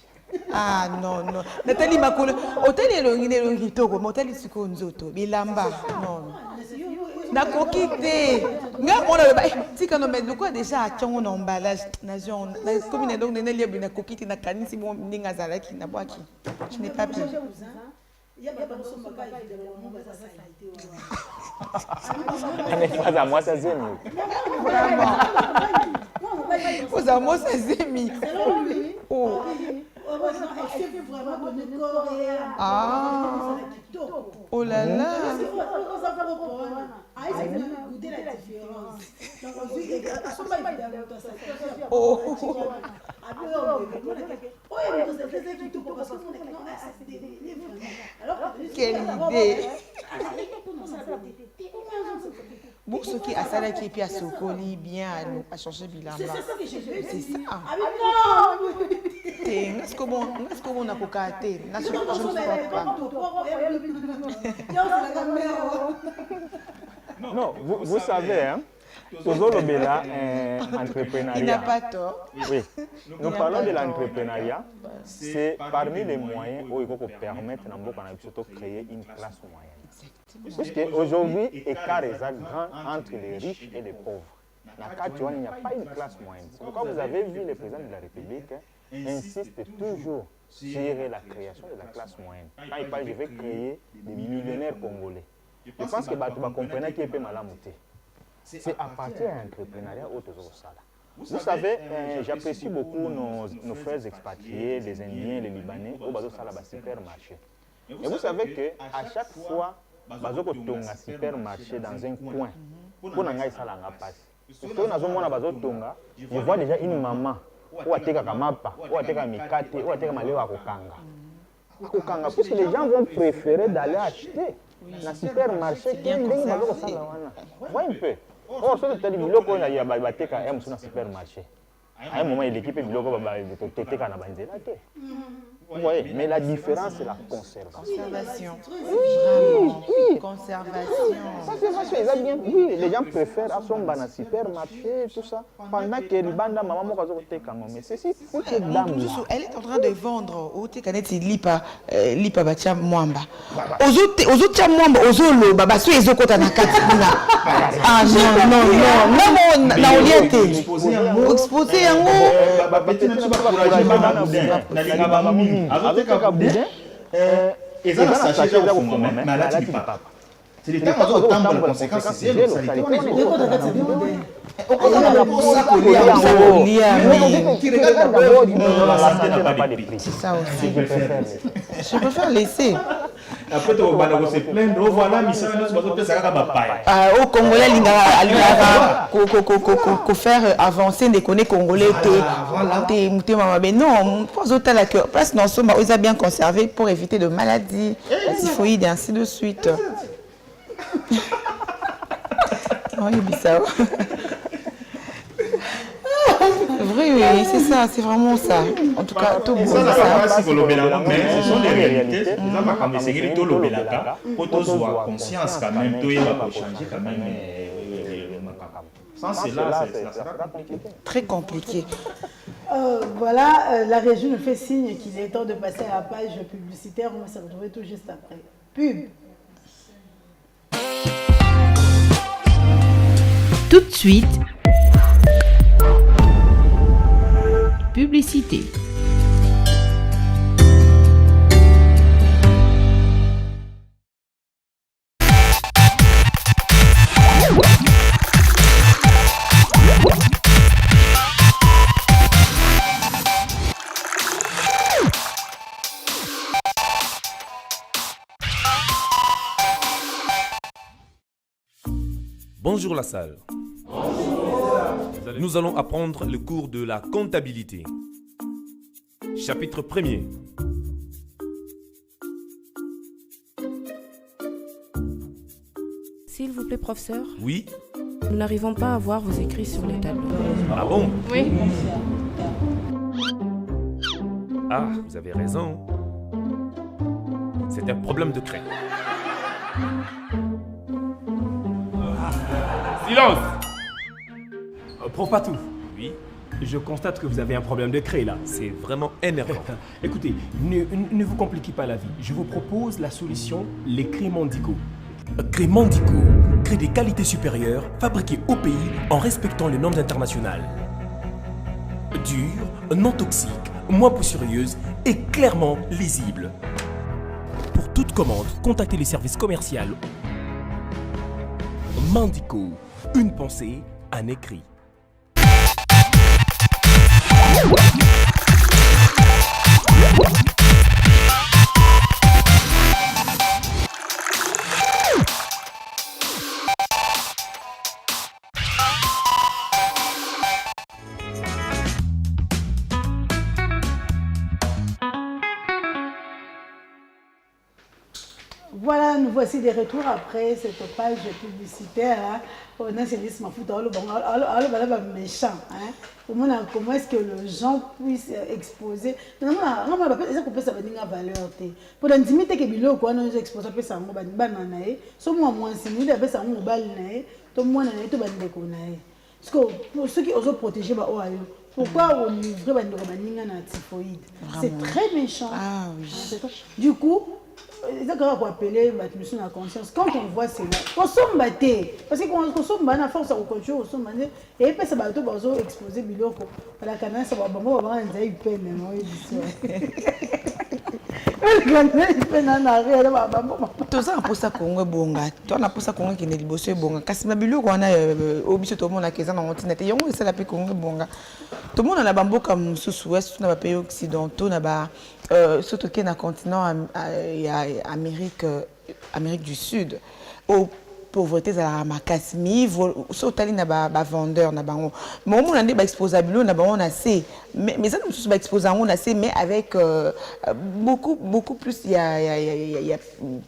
Ah non, non. Nathalie Makolo, hôtel est le Ritoko, hôtel est ce qu'on zoto, Bilamba. Non. D'accord, quittez. Si quand on met le quoi déjà à ton emballage, nation, comme il y a donc des liens, il y a coquille, il y a canis, si bon, il y a Zara qui n'a pas qui. Je n'ai pas pu. Pas à moi, ça c'est mieux. Vous à moi, ça c'est mieux. Oh. Ah. Oh là là. Oh. Quelle idée. Bon, ce qui a ça là qui est puis à Sokoli, bien à changer bilan. C'est ça que je veux. C'est ça. Est-ce qu'on a cocaté? Je ne pas. Non, vous savez, hein, toujours le Bela entrepreneuriat. Il n'a pas tort. Oui, nous parlons de l'entrepreneuriat. C'est parmi les moyens où il faut permettre de créer une classe moyenne. Puisqu'aujourd'hui, l'écart est grand entre les riches et les pauvres. Il n'y a pas une classe moyenne. C'est pourquoi vous avez vu le président de la République insiste toujours sur la création de la classe moyenne. Quand il parle, je vais créer des millionnaires congolais. Je pense que tu vas comprendre qui est peu malamouté. C'est à partir de l'entrepreneuriat au Sala. Vous savez, j'apprécie beaucoup nos frères expatriés, les Indiens, les Libanais, au Sala supermarché. Et vous savez qu'à chaque fois, bazo tonga supermarché dans un coin pour n'engager ça là passe. Parce que je vois déjà une maman ou a teka kamapa ou a teka mikate ou a teka maleo akokanga. Akokanga parce que les gens vont préférer d'aller acheter dans supermarché que ndenge bazo sala wana. Vois un peu. Or ça c'est biloko na ya bateka ya musuna supermarché. À un moment l'équipe biloko ba teka na banzela te. Vous voyez, mais la différence, c'est la conservation. Oui. Conservation. Oui, les gens préfèrent à son banana supermarché, tout ça. Pendant que les bandes, maman, moi, mais c'est si. Elle est en train de vendre au Tekaneti Lipa Bacha Mwamba. Aux autres Mwamba, aux autres, Babasu et Zokota Nakatina. Ah non, na oliente. Exposé en haut. Azoteka boudin eza na sachet ya kofungwa mais alati lipapa. C'est le temps azotambola conséquence c'est le salité wana c'est ça aussi. Je préfère laisser. Après tu vas se plaindre, voilà misala nous bazo pesa kaka bapaya. Au Congolais ko faire avancer des connaît congolais te mamabe non, pas autant la que place non soma ils a bien conservé pour éviter de maladies, typhoïdes et ainsi de suite. Oui, bizarre. Oui, c'est ça, c'est vraiment ça. En tout cas, tout ça. Mais ce sont des réalités. C'est que tout le belaka, pour tous avoir conscience quand même, tout va changer quand même. Sans cela, ça sera compliqué. Très compliqué. Voilà, la régie nous fait signe qu'il est temps de passer à la page publicitaire. On va se retrouver tout juste après. Pub. Tout de suite, publicité. Bonjour la salle. Nous allons apprendre le cours de la comptabilité. Chapitre 1er. S'il vous plaît, professeur. Oui. Nous n'arrivons pas à voir vos écrits sur les tableaux. Ah bon? Oui. Ah, vous avez raison. C'est un problème de craie. Silence! Prof Patou. Oui. Je constate que vous avez un problème de craie là. C'est vraiment énervant. Écoutez, ne vous compliquez pas la vie. Je vous propose la solution, les craies Mandico. Craies Mandico, craies de qualité supérieure, fabriquées au pays en respectant les normes internationales. Dure, non toxique, moins poussiéreuse et clairement lisible. Pour toute commande, contactez les services commerciaux. Mandico, une pensée, un écrit. Voilà, nous voici de retour après cette page publicitaire. Hein. On a ces listes Mafuta, alors méchant. Comment est-ce que les gens puissent exposer? Non, est-ce qu'on peut savoir une valeur? Pour l'intimité que bilo quoi nous exposer peut ça mon bananae. So moi c'est nous d'après ça mon balnae. Tout le monde est tout bandeko nae. Parce que pour ceux qui osent protéger bah oh ayo. Pourquoi on livre bandeko baninga na typhoïde? C'est très méchant. Ah oui. Du coup c'est grave pour appeler la conscience. Quand on voit cela, on s'en battait. Parce qu'on s'en bat à force à continuer, on s'en battait. Et puis ça va tout exposer biloko. La canne ça va avoir un zaï peine. Tout ça pour ça qu'on est bonga. Toi on a pour ça qu'on est qui n'est libossé bonga. Kasi ma biloko on a obligé tout le monde à qu'est-ce qu'on a continué. Yongo c'est la paix qu'on est bonga. Tout le monde on a bambo comme sous-ouest, on a pays occidentaux, on a ba surtout qu'il y a un continent Amérique du Sud. Pauvreté à la Makasmi, surtout na ba vendeur na bango. Mais on a des exposable na bango on a c'est mais ça nous sommes exposants on a c'est mais avec beaucoup plus il y a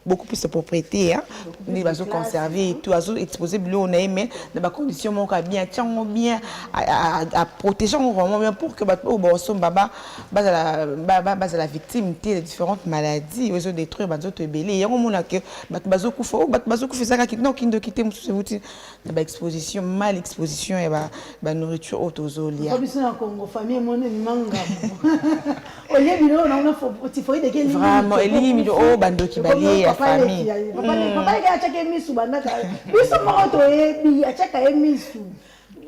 beaucoup plus de propriété hein des bases conservées et tout azo exposé on a mais dans ba conditions mon bien à protéger vraiment bien pour que bon son baba base à la victime des différentes maladies ils ont détruire bazo te belé y a on a que bazo kufa ça qui de quitter ma exposition mal exposition et ba nourriture haute aux eaux liées famille mon manga au lieu de on a typhoïde de vraiment eli oh bando qui balaye la famille papa il a acheté misu bandaka misu moto e bi achaka misu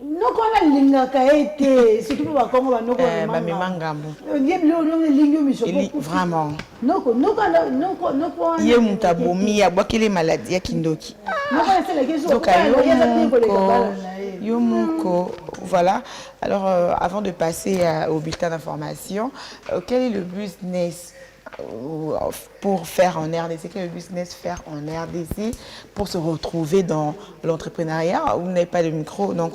noko na linga kaete surtout pour Congo banoko ba memangambo lieu de lingo miso vraiment noko ye mutabomi ya bwakile maladie ya kindoki donc Yomoko, voilà. Alors, avant de passer au bulletin d'information, quel est le business pour faire en RDC? Quel est le business faire en RDC pour se retrouver dans l'entrepreneuriat? Vous n'avez pas de micro, donc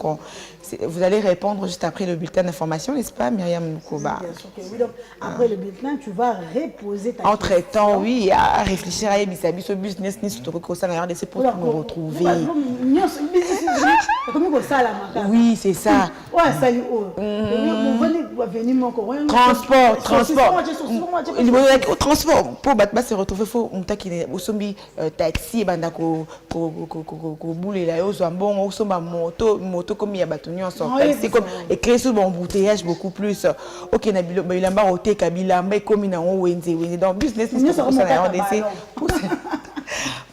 vous allez répondre juste après le bulletin d'information, n'est-ce pas, Myriam Nukoba? Bien sûr que oui. Donc, après le bulletin, tu vas reposer ta Entre-temps, oui, à réfléchir à ce business, ni surtout que ça en RDC pour nous retrouver. Oui, c'est ça. Transport. Pour se retrouver, il faut un taxi, moto comme il y a taxi comme et créer ce embouteillage beaucoup plus. Ok, Nabilamba Roté, Kabila, mais comme il y a un dans business,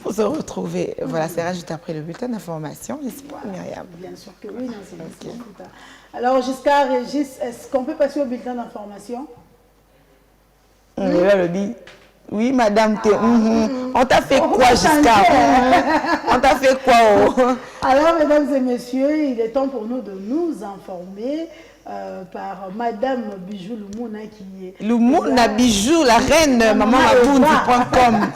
pour se retrouver. Voilà, c'est juste après le bulletin d'information, n'est-ce pas, Myriam? Bien sûr que oui, c'est okay. Alors, jusqu'à Régis, est-ce qu'on peut passer au bulletin d'information? Oui, madame, on t'a fait quoi jusqu'à on t'a fait quoi? Alors, mesdames et messieurs, il est temps pour nous de nous informer par madame Bijou Lumuna qui est... Lumuna Bijou, la reine mamanlabundi.com.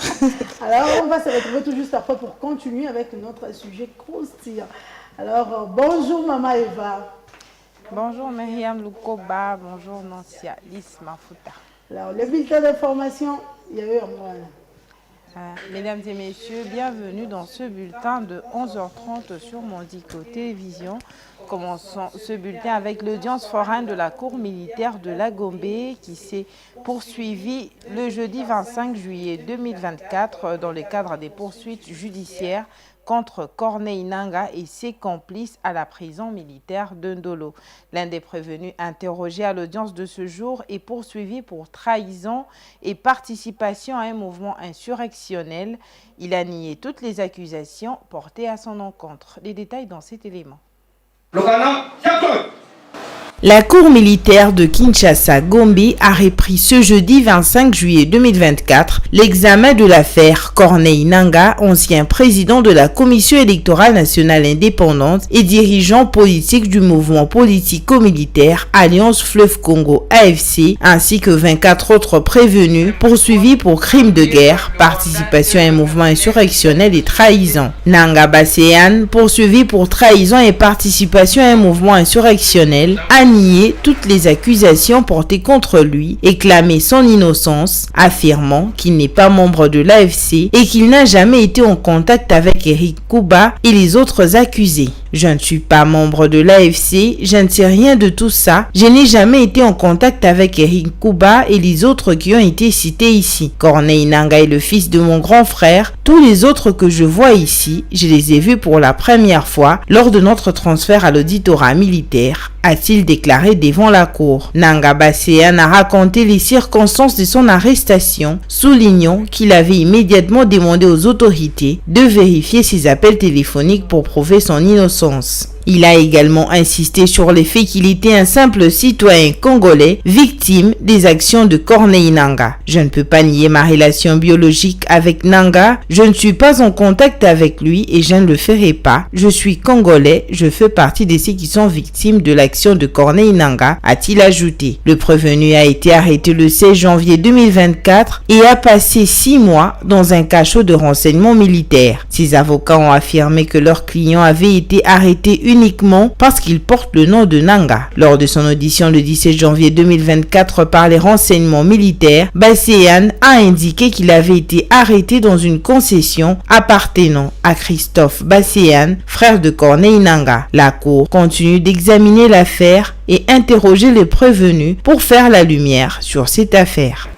Alors, on va se retrouver tout juste après pour continuer avec notre sujet croustillant. Alors, bonjour Maman Eva. Bonjour Myriam Lukoba, bonjour Nancia Lys Mafuta. Alors, le bulletin d'information, il y a eu un mois. Mesdames et messieurs, bienvenue dans ce bulletin de 11h30 sur Mondico Télévision. Commençons ce bulletin avec l'audience foraine de la Cour militaire de la Gombe qui s'est poursuivie le jeudi 25 juillet 2024 dans le cadre des poursuites judiciaires contre Corneille Nangaa et ses complices à la prison militaire de Ndolo. L'un des prévenus interrogé à l'audience de ce jour est poursuivi pour trahison et participation à un mouvement insurrectionnel. Il a nié toutes les accusations portées à son encontre. Les détails dans cet élément. La Cour militaire de Kinshasa-Gombe a repris ce jeudi 25 juillet 2024 l'examen de l'affaire Corneille Nangaa, ancien président de la Commission électorale nationale indépendante et dirigeant politique du mouvement politico-militaire Alliance Fleuve Congo AFC, ainsi que 24 autres prévenus poursuivis pour crimes de guerre, participation à un mouvement insurrectionnel et trahison. Nangaa Baséane, poursuivi pour trahison et participation à un mouvement insurrectionnel, a nié toutes les accusations portées contre lui et clamé son innocence, affirmant qu'il n'est pas membre de l'AFC et qu'il n'a jamais été en contact avec Eric Kouba et les autres accusés. Je ne suis pas membre de l'AFC, je ne sais rien de tout ça. Je n'ai jamais été en contact avec Eric Kouba et les autres qui ont été cités ici. Corneille Nangaa est le fils de mon grand frère. Tous les autres que je vois ici, je les ai vus pour la première fois lors de notre transfert à l'auditorat militaire, a-t-il déclaré devant la cour. Nangaa Basséane a raconté les circonstances de son arrestation, soulignant qu'il avait immédiatement demandé aux autorités de vérifier ses appels téléphoniques pour prouver son innocence. Il a également insisté sur le fait qu'il était un simple citoyen congolais victime des actions de Corneille Nangaa. Je ne peux pas nier ma relation biologique avec Nangaa. Je ne suis pas en contact avec lui et je ne le ferai pas. Je suis congolais. Je fais partie de ceux qui sont victimes de l'action de Corneille Nangaa, a-t-il ajouté. Le prévenu a été arrêté le 16 janvier 2024 et a passé 6 mois dans un cachot de renseignement militaire. Ses avocats ont affirmé que leur client avait été arrêté uniquement parce qu'il porte le nom de Nangaa. Lors de son audition le 17 janvier 2024 par les renseignements militaires, Basséane a indiqué qu'il avait été arrêté dans une concession appartenant à Christophe Basséane, frère de Corneille Nangaa. La cour continue d'examiner l'affaire et interroger les prévenus pour faire la lumière sur cette affaire.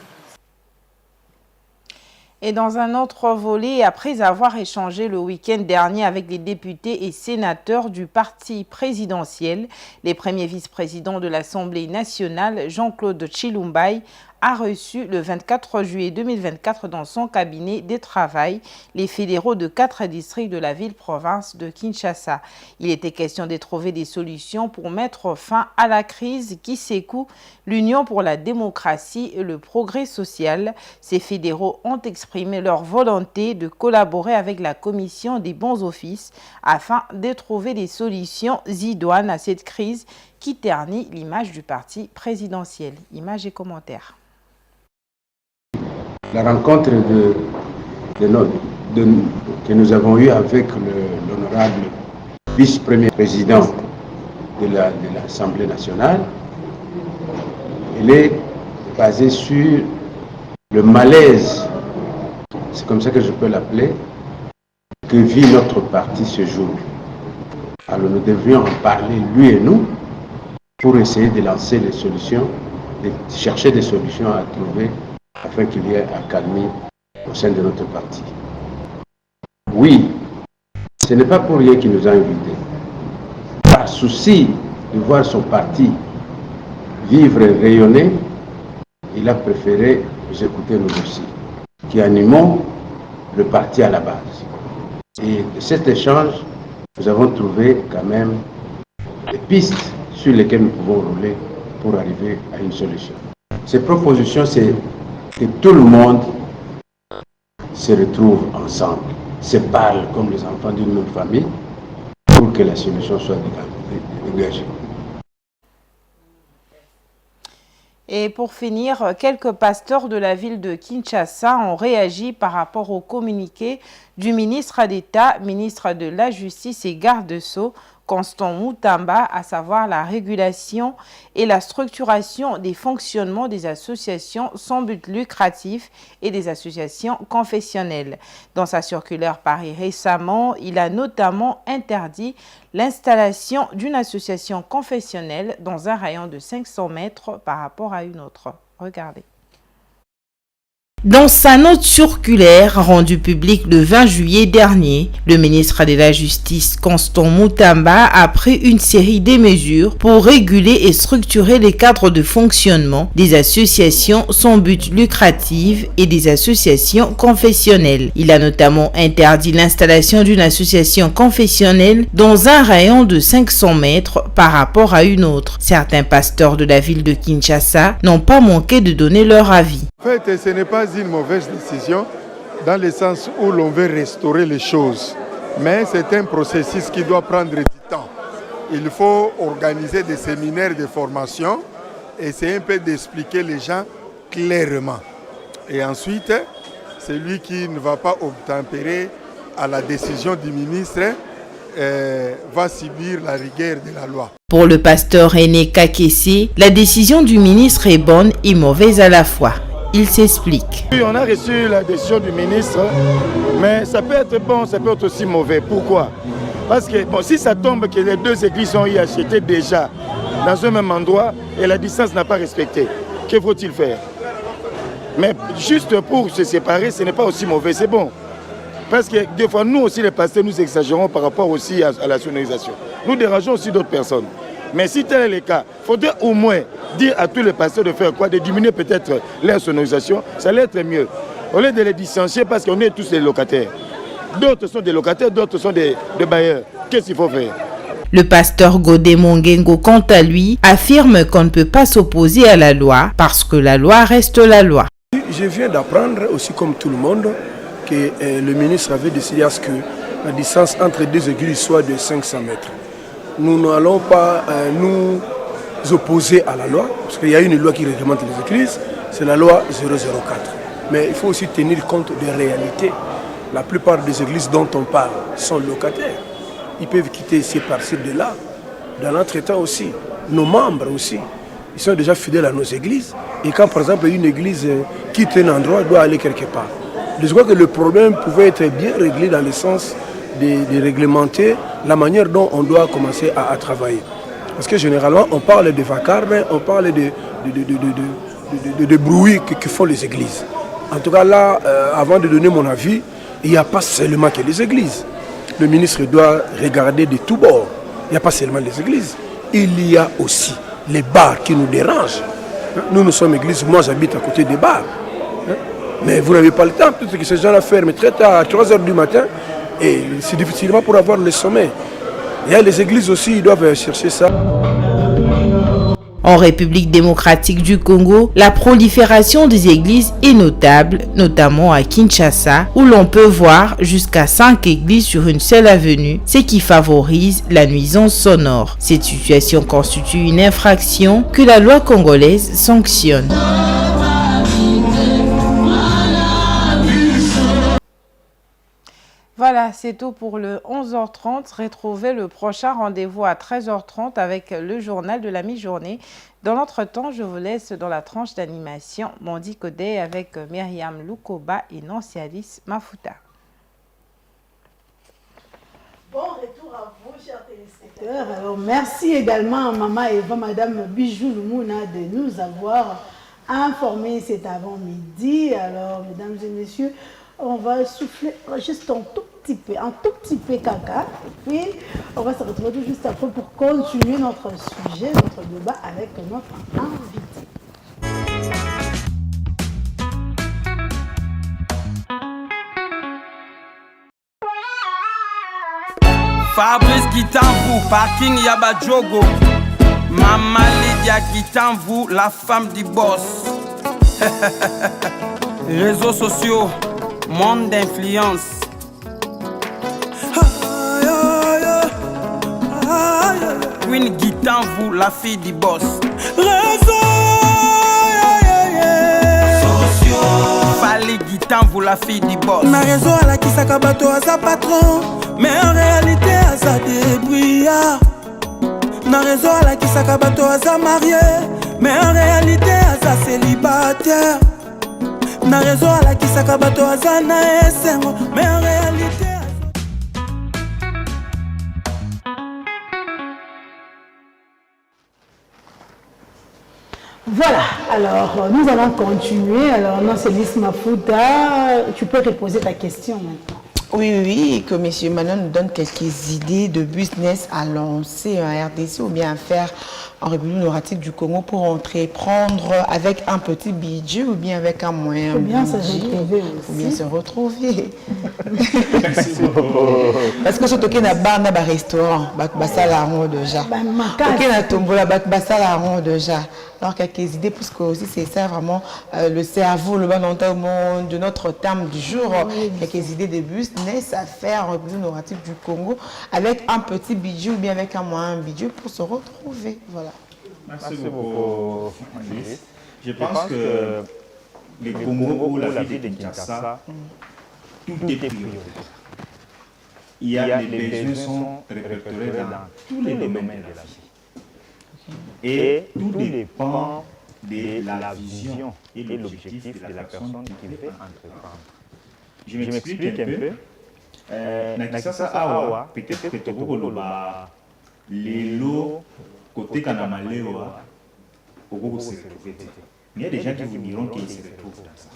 Et dans un autre volet, après avoir échangé le week-end dernier avec les députés et sénateurs du parti présidentiel, les premiers vice-présidents de l'Assemblée nationale, Jean-Claude Tshilumba, a reçu le 24 juillet 2024 dans son cabinet de travail les fédéraux de 4 districts de la ville-province de Kinshasa. Il était question de trouver des solutions pour mettre fin à la crise qui secoue l'Union pour la démocratie et le progrès social. Ces fédéraux ont exprimé leur volonté de collaborer avec la commission des bons offices afin de trouver des solutions idoines à cette crise qui ternit l'image du parti présidentiel. Images et commentaires. La rencontre que nous avons eue avec l'honorable vice-premier président de l'Assemblée nationale, elle est basée sur le malaise, c'est comme ça que je peux l'appeler, que vit notre parti ce jour. Alors nous devrions en parler, lui et nous, pour essayer de lancer des solutions, de chercher des solutions à trouver afin qu'il y ait accalmie au sein de notre parti. Oui, ce n'est pas pour rien qu'il nous a invités. Par souci de voir son parti vivre et rayonner, il a préféré nous écouter nous aussi, qui animons le parti à la base. Et de cet échange, nous avons trouvé quand même des pistes sur lesquelles nous pouvons rouler pour arriver à une solution. Ces propositions, c'est que tout le monde se retrouve ensemble, se parle comme les enfants d'une même famille pour que la solution soit dégagée. Et pour finir, quelques pasteurs de la ville de Kinshasa ont réagi par rapport au communiqué du ministre d'État, ministre de la Justice et garde-sceaux, Constant Mutamba, à savoir la régulation et la structuration des fonctionnements des associations sans but lucratif et des associations confessionnelles. Dans sa circulaire parue récemment, il a notamment interdit l'installation d'une association confessionnelle dans un rayon de 500 mètres par rapport à une autre. Regardez. Dans sa note circulaire rendue publique le 20 juillet dernier, le ministre de la Justice, Constant Mutamba, a pris une série de mesures pour réguler et structurer les cadres de fonctionnement des associations sans but lucratif et des associations confessionnelles. Il a notamment interdit l'installation d'une association confessionnelle dans un rayon de 500 mètres par rapport à une autre. Certains pasteurs de la ville de Kinshasa n'ont pas manqué de donner leur avis. En fait, ce n'est pas une mauvaise décision dans le sens où l'on veut restaurer les choses. Mais c'est un processus qui doit prendre du temps. Il faut organiser des séminaires de formation, essayer un peu d'expliquer les gens clairement. Et ensuite, celui qui ne va pas obtempérer à la décision du ministre va subir la rigueur de la loi. Pour le pasteur René Kakessi, la décision du ministre est bonne et mauvaise à la fois. Il s'explique. Oui, on a reçu la décision du ministre, mais ça peut être bon, ça peut être aussi mauvais. Pourquoi? Parce que bon, si ça tombe que les deux églises ont acheté déjà dans un même endroit et la distance n'a pas respecté, que faut-il faire? Mais juste pour se séparer, ce n'est pas aussi mauvais, c'est bon. Parce que des fois, nous aussi, les pasteurs, nous exagérons par rapport aussi à la sonorisation. Nous dérangeons aussi d'autres personnes. Mais si tel est le cas, il faudrait au moins dire à tous les pasteurs de faire quoi? De diminuer peut-être leur sonorisation, ça allait être mieux. Au lieu de les distancier parce qu'on est tous des locataires. D'autres sont des locataires, d'autres sont des bailleurs. Qu'est-ce qu'il faut faire? Le pasteur Godé Mongengo, quant à lui, affirme qu'on ne peut pas s'opposer à la loi parce que la loi reste la loi. Je viens d'apprendre aussi comme tout le monde que le ministre avait décidé à ce que la distance entre deux églises soit de 500 mètres. Nous n'allons pas nous opposer à la loi, parce qu'il y a une loi qui réglemente les églises, c'est la loi 004. Mais il faut aussi tenir compte des réalités. La plupart des églises dont on parle sont locataires. Ils peuvent quitter ici, par-ci, de là. Dans notre État aussi, nos membres aussi, ils sont déjà fidèles à nos églises. Et quand, par exemple, une église quitte un endroit, elle doit aller quelque part. Je crois que le problème pouvait être bien réglé dans le sens de réglementer la manière dont on doit commencer à travailler. Parce que généralement, on parle de vacarme, on parle de bruit que font les églises. En tout cas, là, avant de donner mon avis, il n'y a pas seulement que les églises. Le ministre doit regarder de tous bords. Il n'y a pas seulement les églises. Il y a aussi les bars qui nous dérangent. Nous sommes églises, moi j'habite à côté des bars. Mais vous n'avez pas le temps, peut-être que ces gens-là ferment très tard, à 3 h du matin, et c'est difficilement pour avoir le sommeil. Il y a les églises aussi, ils doivent chercher ça. En République démocratique du Congo, la prolifération des églises est notable, notamment à Kinshasa, où l'on peut voir jusqu'à 5 églises sur une seule avenue, ce qui favorise la nuisance sonore. Cette situation constitue une infraction que la loi congolaise sanctionne. Voilà, c'est tout pour le 11h30. Retrouvez le prochain rendez-vous à 13h30 avec le journal de la mi-journée. Dans l'entretemps, je vous laisse dans la tranche d'animation Mondi Kodé avec Myriam Lukoba et Nancy Alice Mafuta. Bon retour à vous, chers téléspectateurs. Alors, merci également à Maman Eva, Madame Bijou Lumuna de nous avoir informés cet avant-midi. Alors, mesdames et messieurs, on va souffler juste un tout petit peu caca. Et puis, on va se retrouver tout juste après pour continuer notre sujet, notre débat avec notre invité. Fabrice Gitanvou, parking Yabadjogo. Mama Lydia Gitanvou, la femme du boss. Réseaux sociaux, monde d'influence. Queen Gitanvou, la fille du boss. Réseaux sociaux. Fali Gitanvou, la fille du boss. Na réseau à la Kisaka Bato à sa patron, mais en réalité à sa débrouillard. Na réseau à la Kisaka Bato à sa marié, mais en réalité à sa célibataire. Na réseau à la Kisaka Bato à sa naesengo, mais en réalité. Voilà, alors nous allons continuer. Alors, Nancy Alice Mafuta, tu peux reposer ta question maintenant. Oui, que M. Manon nous donne quelques idées de business à lancer en RDC ou bien à faire en République démocratique du Congo pour entreprendre avec un petit budget ou bien avec un moyen. Faut bien se retrouver aussi. Faut bien se retrouver. Parce que surtout qu'il y a un restaurant, basala rond déjà. Il y a tombola, basala rond déjà. Alors quelques idées parce que aussi c'est ça vraiment le cerveau, le bon entendement de notre terme du jour. Quelques idées de business à faire en République démocratique du Congo avec un petit budget ou bien avec un moyen budget pour se retrouver. Voilà. Merci beaucoup, Alice. Je pense que le Congo ou la ville de Kinshasa, tout est priorité. les besoins sont répertoriés dans tous les domaines de la vie. Et tout dépend de la vision et l'objectif de la personne qui veut entreprendre. Je m'explique un peu. Nakisasa awa, peut-être que tu peux les lots côté Kanamalewa, au se retrouver. Il y a des gens qui vous diront qu'ils se retrouvent dans ça.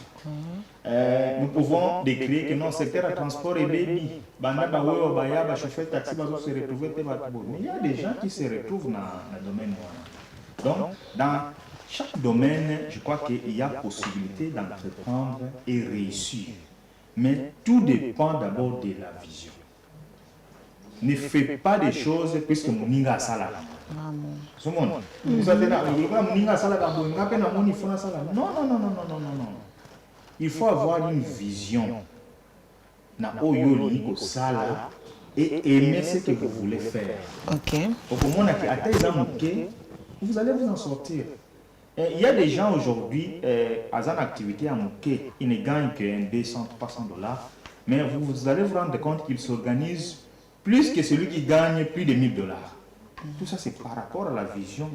Nous pouvons décrire que non, secteur de transport et baby, chauffeur taxi, se retrouver. Mais il y a des gens qui se retrouvent dans le domaine. Donc, dans chaque domaine, je crois qu'il y a possibilité d'entreprendre et réussir. Mais tout dépend d'abord de la vision. Ne faites pas des choses puisque mon ninga sala. Non, non. Il faut avoir une vision. Et aimer ce que vous voulez faire. Ok. Vous allez vous en sortir. Il y a des gens aujourd'hui, à une activité à Mouké, ils ne gagnent que 200, 300 $, mais vous allez vous rendre compte qu'ils s'organisent plus que celui qui gagne plus de 1000 $. Tout ça, c'est par rapport à la vision.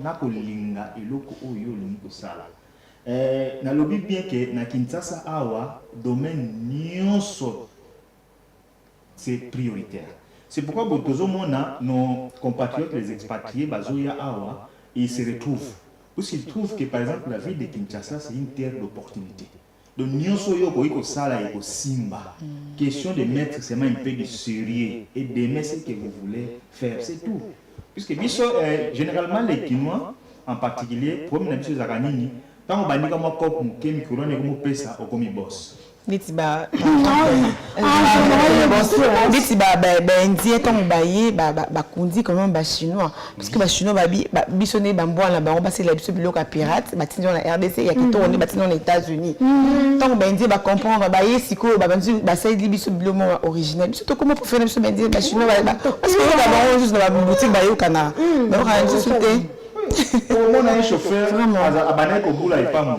Na lobby bien que na Kinshasa awa domaine nyonso c'est prioritaire. C'est pourquoi nos compatriotes, les expatriés, bazoya awa, ils se retrouvent. Parce qu'ils trouvent que par exemple la ville de Kinshasa c'est une terre d'opportunité. Donc nyonso yo ko sala et ko simba. Question de mettre seulement un peu de sérieux et d'aimer ce que vous voulez faire, c'est tout. Puisque généralement les Kinois en particulier, pour les habitudes zaganini, tant on bani comme cop muke micro ne comme pesa au comme boss. Nitiba indien tant baye ba kundi comment ba chinois parce que ba chinois ba bisonné ba mboa na ba on passer la biso biloka pirate ba tinzo na RDC ya kitourné ba tinzo na États-Unis tant ba indien ba comprendre ba yesiko ba banzi ba sai biso bilomo original surtout comment pour faire biso indien ba chinois ba parce que ba juste dans la boutique ba yokana ba ka juste on a un chauffeur abana ko bula ipamu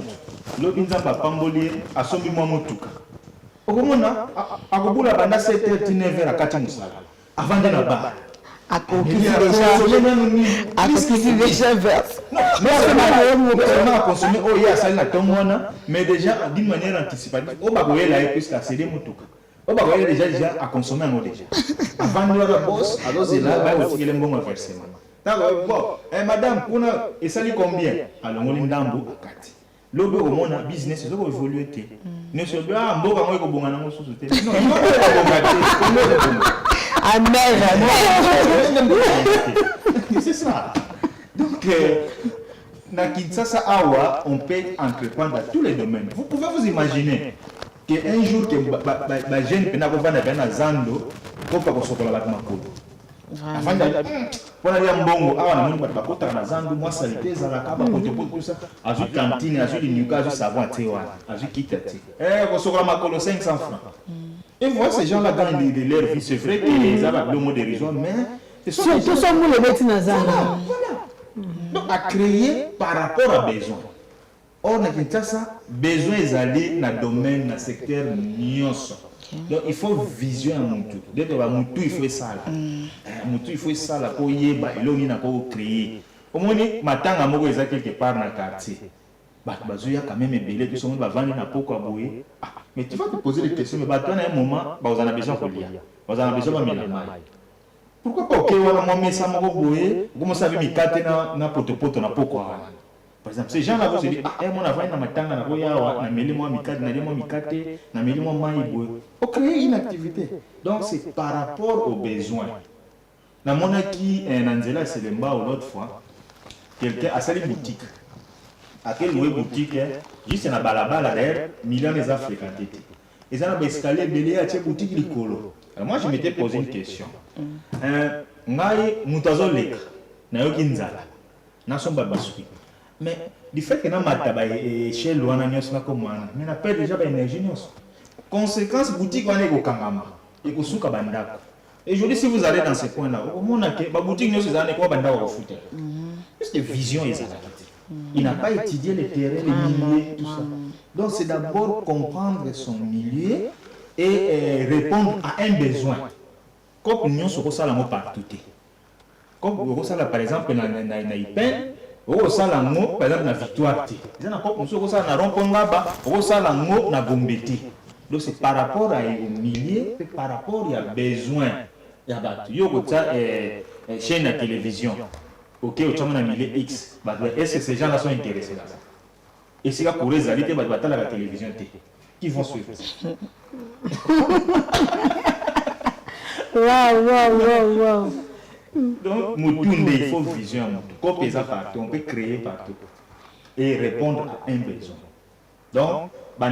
lobinza ba pambolier asombi mwa motuka okomona akobula banda 7h 9h akati musala avant de na bar akokisi déjà verse non consommer oh ya sali na tomona mais déjà d'une manière anticipative o ba koyela puisque a cédé motuka o ba koyela déjà à consommer en déjà avant de la boss alors c'est là ba otikele mbongo versement bon madame kuna esali combien alors ngoli ndambo akati lobe omona business ezoko évoluer te ne se doit mboka ngo ekobonga nango susu te non il faut bonga te c'est ça donc na Kinshasa awa on peut entreprendre dans tous les domaines. Vous pouvez vous imaginer qu'un jour que ba jeune pena ko vanda na zando ko pa ko sokola ba makolo afanda pour aller en bongo awa na moni ba kota na zando moi salité za la kaba kote tout ça azu cantine azu linuka azu savon tewa azu kitati ko sokola makolo 500 francs. Et moi ces gens là gagnent de leur vie, c'est vrai qu'ils ont le mot dérisoire mais tout ça nous les mettons dans zando. Donc à créer par rapport à besoin. Or na Kinshasa besoin ezali na domaine na secteur nyonso. Donc il faut vision à mutu. Dès que mutu il faut ça là. Mutu il faut ça là pour yeba elongi na ko créer. Omoni matanga moko eza quelque part na quartier. Bazuya quand même belé tout monde va vendre na poko aboye. Mais tu vas te poser des questions mais bato na un moment ba on a besoin de lire. On a besoin de mettre mai. Pourquoi pas que wana moi mesa moko boye, comment ça veut mikate na poto na poko wana. Par exemple, ces gens-là, vous se disent, mon avant, na matanga na boya, na meli moi mikate, na meli moi mai boye. On crée une activité. Donc c'est par rapport aux besoins. Na monaki Nanzela Selemba ou l'autre fois, quelqu'un a sali boutique. À quelle boutique juste na balabala d'ailleurs, millions les Africains. Et ça na escalier belé à cette boutique likolo. Alors moi je m'étais posé une question. Ngai mutazo leka na yoki nzala. Na somba basui. Mais du fait que na mataba chez loana nyos na komana, mais na perd déjà ba énergie nyos. Conséquence boutique wana ko kangama. Et ko suka bandako. Et je dis si vous allez dans ce coin là, au mona ke ba boutique nyos ezane ko bandako ko futa. Parce que vision est là. Il n'a pas étudié les terrains, les milieux, tout ça. Donc c'est d'abord comprendre son milieu et répondre à un besoin. COP union sur ça la partout. COP ça par exemple na IPEN, ça la par exemple na Victoire T. Ils na COP sur ça na Rompongaba, ça la na Gombeti. Donc c'est par rapport à aux milliers, par rapport il y a besoin. Il y a battu. Yo ça chaîne de télévision. OK, au champ na milliers X. Est-ce que ces gens là sont intéressés là? Et c'est là pour les alliés à la télévision qui vont suivre. Waouh. Donc, il faut vision. Comme partout, on peut créer partout et répondre à un besoin. Donc,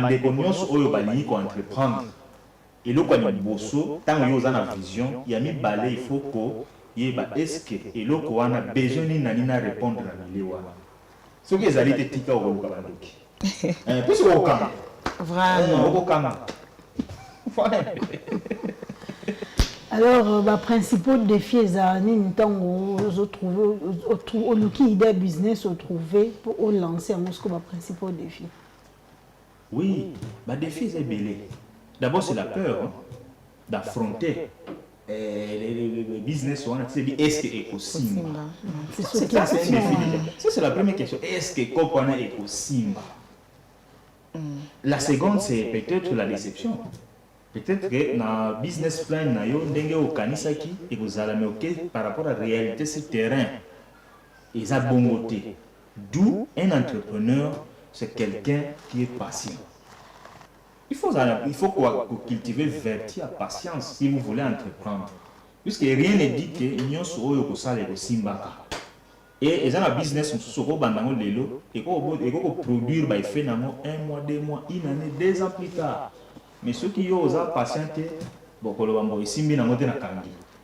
les communes qui entreprendre. Et là, quand il y a bosso, tant qu'il y a une vision, il y a mis balai, il faut qu'il y ait est-ce que et là, quand on a besoin de répondre à l'île. Ce que les alliés te tika au Kabandoki. Plus au Kama. Vraiment. Au Kama. Alors, principaux défis, ils ont trouvé des business pour lancer un principal défi. Oui, le défi c'est belé. D'abord, c'est la peur d'affronter le business. Est-ce que c'est possible? Ça, c'est la première question. Est-ce que c'est possible? La seconde, c'est peut-être la déception. Peut-être que dans le business plan, par rapport à la réalité de ce terrain, ils ont bon côté. D'où un entrepreneur, c'est quelqu'un qui est patient. Il faut cultiver vertu à patience si vous voulez entreprendre. Puisque rien n'est dit que l'union soit au Kosal et au Simbaka. Et ils ont un business sur le bandango lelo et qu'on produire un mois, 2 mois, 1 année, 2 ans plus tard. Mais ceux qui ont patienté,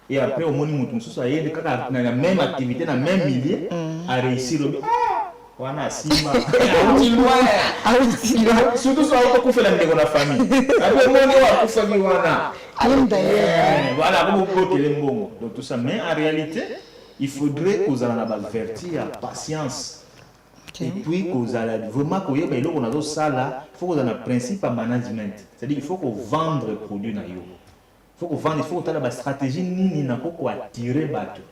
et après au moins la même activité, dans le même milieu, à réussir. Voilà, Simba. Surtout si on fait la famille. Voilà, donc tout ça. Mais en réalité, il faudrait que vous ayez la vertu, la patience. Et puis, que vous ayez vraiment il faut que vous ayez un principe de management. C'est-à-dire qu'il faut que vous vendez le produit. Il faut que vous vendez, il faut que vous ayez une stratégie pour attirer les bateaux.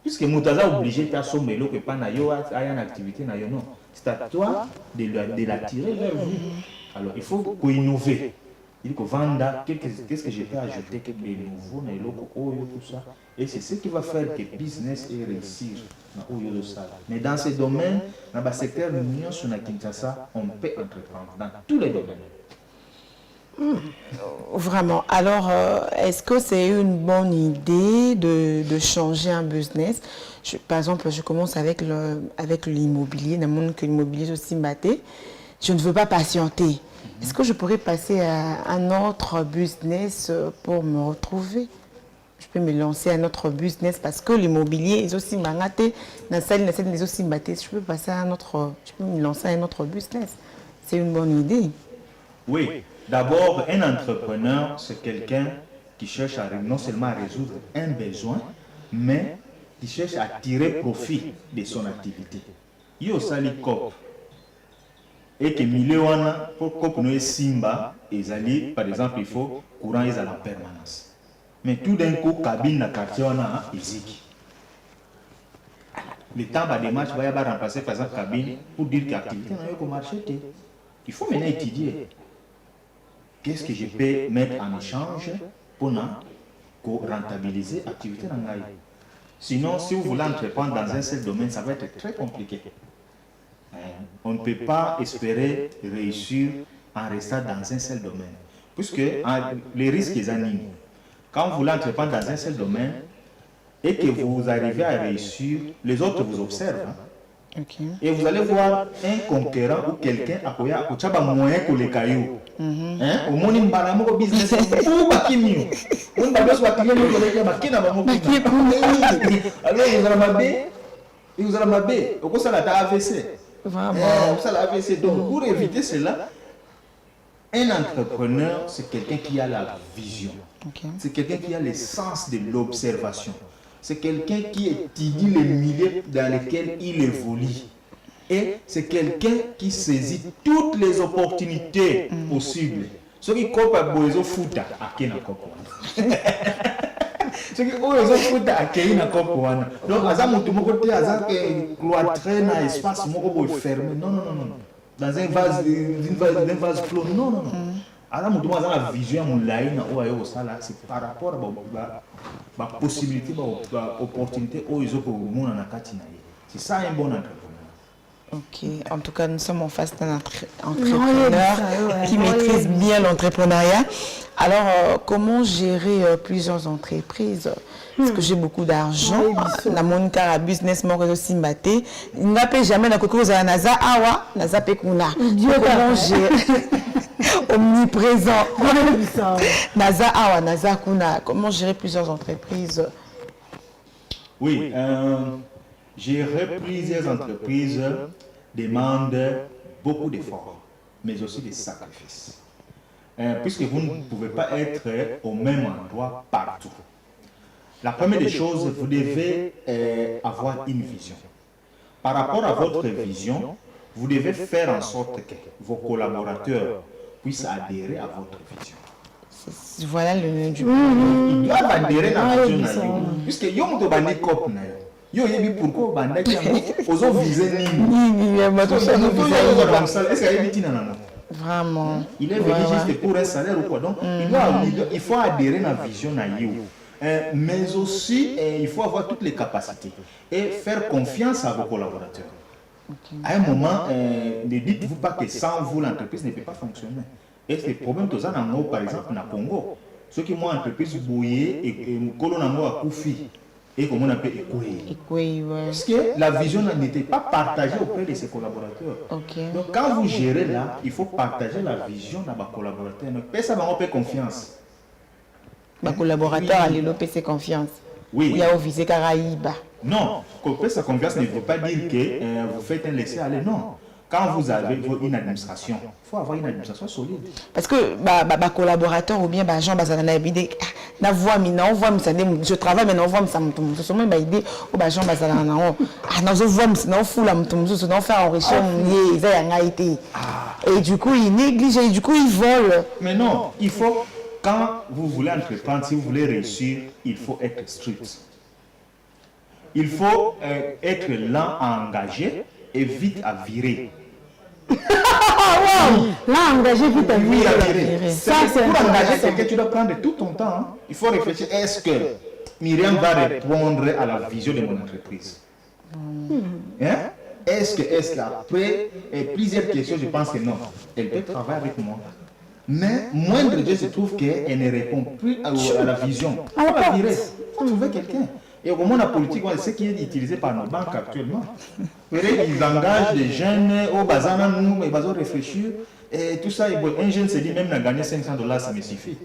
Puisque Moutaza est obligé de sommer l'eau que pas une activité, non. C'est à toi de l'attirer vers vous. Alors, il faut innover. Il faut vendre, qu'est-ce que je peux ajouter, quelque chose de nouveau, tout ça. Et c'est ce qui va faire que le business est réussir. Mais dans ces domaines, dans le secteur de l'Union sur la Kinshasa, on peut entreprendre dans tous les domaines. Vraiment. Alors, est-ce que c'est une bonne idée de changer un business? Par exemple, je commence avec l'immobilier, dans le monde que l'immobilier est aussi batté. Je ne veux pas patienter. Est-ce que je pourrais passer à un autre business pour me retrouver? Je peux me lancer à un autre business parce que l'immobilier est aussi mangaté. Dans la salle est aussi batté. Je peux me lancer à un autre business. C'est une bonne idée. Oui. D'abord, un entrepreneur, c'est quelqu'un qui cherche non seulement à résoudre un besoin, mais qui cherche à tirer profit de son activité. Il y a aussi les COP. Et que Miléwana, pour COP nous Simba, par exemple, il faut courant à la permanence. Mais tout d'un coup, cabine dans le quartier, on a Iziki. Le temps de démarche va y remplacer par exemple cabine pour dire que l'activité n'a pas marché. Il faut maintenant étudier. Qu'est-ce que je peux mettre en échange pour rentabiliser l'activité dans l'AI? Sinon, si vous voulez entreprendre dans un seul domaine, ça va être très compliqué. On ne peut pas espérer réussir en restant dans un seul domaine. Puisque les risques sont animés. Quand vous voulez entreprendre dans un seul domaine et que vous arrivez à réussir, les autres vous observent. Okay. Et vous allez voir un conquérant ou quelqu'un à qui a moyen que les cailloux. Au monde, il y a un business. Alors, vous allez m'abé. Au ça la AVC. AVC. Donc, pour éviter cela, un entrepreneur, c'est quelqu'un qui a la vision. Okay. C'est quelqu'un qui a le sens de l'observation. C'est quelqu'un qui étudie les milieux dans lesquels il évolue. Et c'est quelqu'un qui saisit toutes les opportunités possibles. Ce qui coupe à Boiso Fouta, à Kenakoko. C'est que oh ils ont accueilli na corps wana. Donc aza mutu moko te aza que cloîtré na espace moko boy fermé. Non. Dans un vase clos. Non. Alors mutu moko aza na vision mon laïna o ayo sala c'est par rapport à possibilité ba opportunité o ils ont pour mona na kati na ye. C'est ça un bon entrepreneur. Ok, en tout cas, nous sommes en face d'un entrepreneur qui maîtrise bien l'entrepreneuriat. Alors, comment gérer plusieurs entreprises? Parce que j'ai beaucoup d'argent. La monnaie à business, moi, aussi maté. Il n'a pas jamais dans quelque chose à Naza Awa, Naza Pekuna. Comment gérer omniprésent? Naza Awa, Naza Kuna. Comment gérer plusieurs entreprises? Oui, gérer plusieurs entreprises demande beaucoup d'efforts, mais aussi des sacrifices. Puisque vous ne pouvez pas être au même endroit partout. La première des choses, vous devez avoir une vision. Par rapport à votre vision, vous devez faire en sorte que vos collaborateurs puissent adhérer à votre vision. Voilà le nom du Ils doivent adhérer à la vision. Puisque yo moto bandi cop na yo. Yo yebi pourquoi bandaki ozo viser nini. Vraiment. Il est venu juste pour un salaire ou quoi. Donc il faut adhérer à la vision na yo. Mais aussi il faut avoir toutes les capacités et faire confiance à vos collaborateurs. À un moment, ne dites-vous pas que sans vous l'entreprise ne peut pas fonctionner. Et c'est le problème que nous avons par exemple au Congo. Ceux qui ont une entreprise bouillée et colon a Koufi et comme on appelle Ekoué. Parce que la vision n'était pas partagée auprès de ses collaborateurs. Donc quand vous gérez là, il faut partager la vision de vos collaborateurs. Mais ça va faire confiance. Les collaborateurs allaient l'opérer confiance. Oui. Il y a visé Caraïba. Non, couper sa confiance ne veut pas dire que vous faites un laisser-aller. Non. Quand vous avez une administration, il faut avoir une administration solide. Parce que les collaborateurs ou bien les gens qui je travaille, mais je travaille, idée aux gens qui faire enrichir et du coup, ils négligent, et du coup, ils volent. Mais non, il faut, quand vous voulez entreprendre, si vous voulez réussir, il faut être strict. Il faut être lent à engager et vite à virer. Là, engager vite à virer. Ça, c'est pour engager quelqu'un, tu dois prendre tout ton temps. Hein. Il faut réfléchir, est-ce que Myriam va répondre à la vision de mon entreprise? Hein? Est-ce qu'après plusieurs questions, je pense que non, elle peut travailler avec moi. Mais moindre Dieu se trouve qu'elle ne répond plus à la vision. Il faut la virer. Il faut trouver quelqu'un. Et au moment de la politique, c'est ce qui est utilisé par nos banques actuellement. Ils engagent des jeunes au bazar, nous, ils vont réfléchir. Et tout ça, un jeune se dit même à gagner $500, ça me suffit.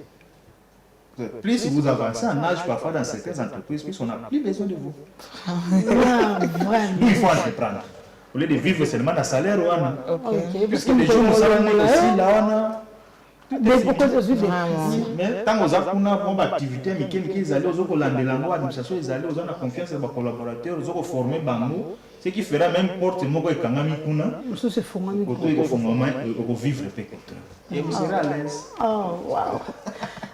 Plus vous avancez en âge, parfois dans certaines entreprises, plus on n'a plus besoin de vous. Il faut entreprendre. Au lieu de vivre seulement dans le salaire, puisque les gens nous savent aussi, là, on a. Mais tant que vous avez une activité, ils allaient aux l'administration, ils allaient aux confiance à vos collaborateurs, ils ont formé Bango, ce qui fera même porte Moko et Kangami Kuna, pour vivre et vous serez à l'aise. Oh, wow.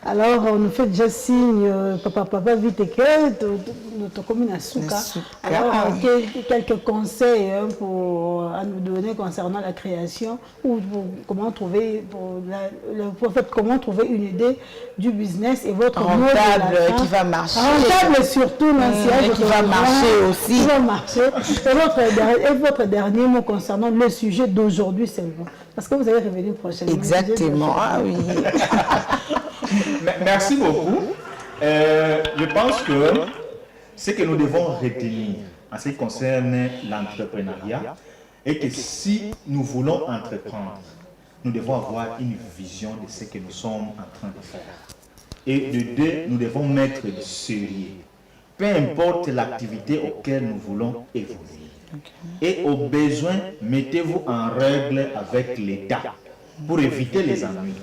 Alors, on nous fait déjà signe, papa, vite que notre commune à Souka. Alors, quelques conseils pour nous donner concernant la création ou comment trouver, comment trouver une idée du business et votre rentable qui va marcher. Rentable surtout, qui va marcher aussi. Qui va marcher. Et votre dernier mot concernant le sujet d'aujourd'hui seulement. Parce que vous allez revenir prochainement. Exactement, ah oui. Merci beaucoup. Je pense que ce que nous devons retenir en ce qui concerne l'entrepreneuriat est que si nous voulons entreprendre, nous devons avoir une vision de ce que nous sommes en train de faire. Et de deux, nous devons mettre du sérieux. Peu importe l'activité auquel nous voulons évoluer. Et au besoin, mettez-vous en règle avec l'État pour éviter les ennuis.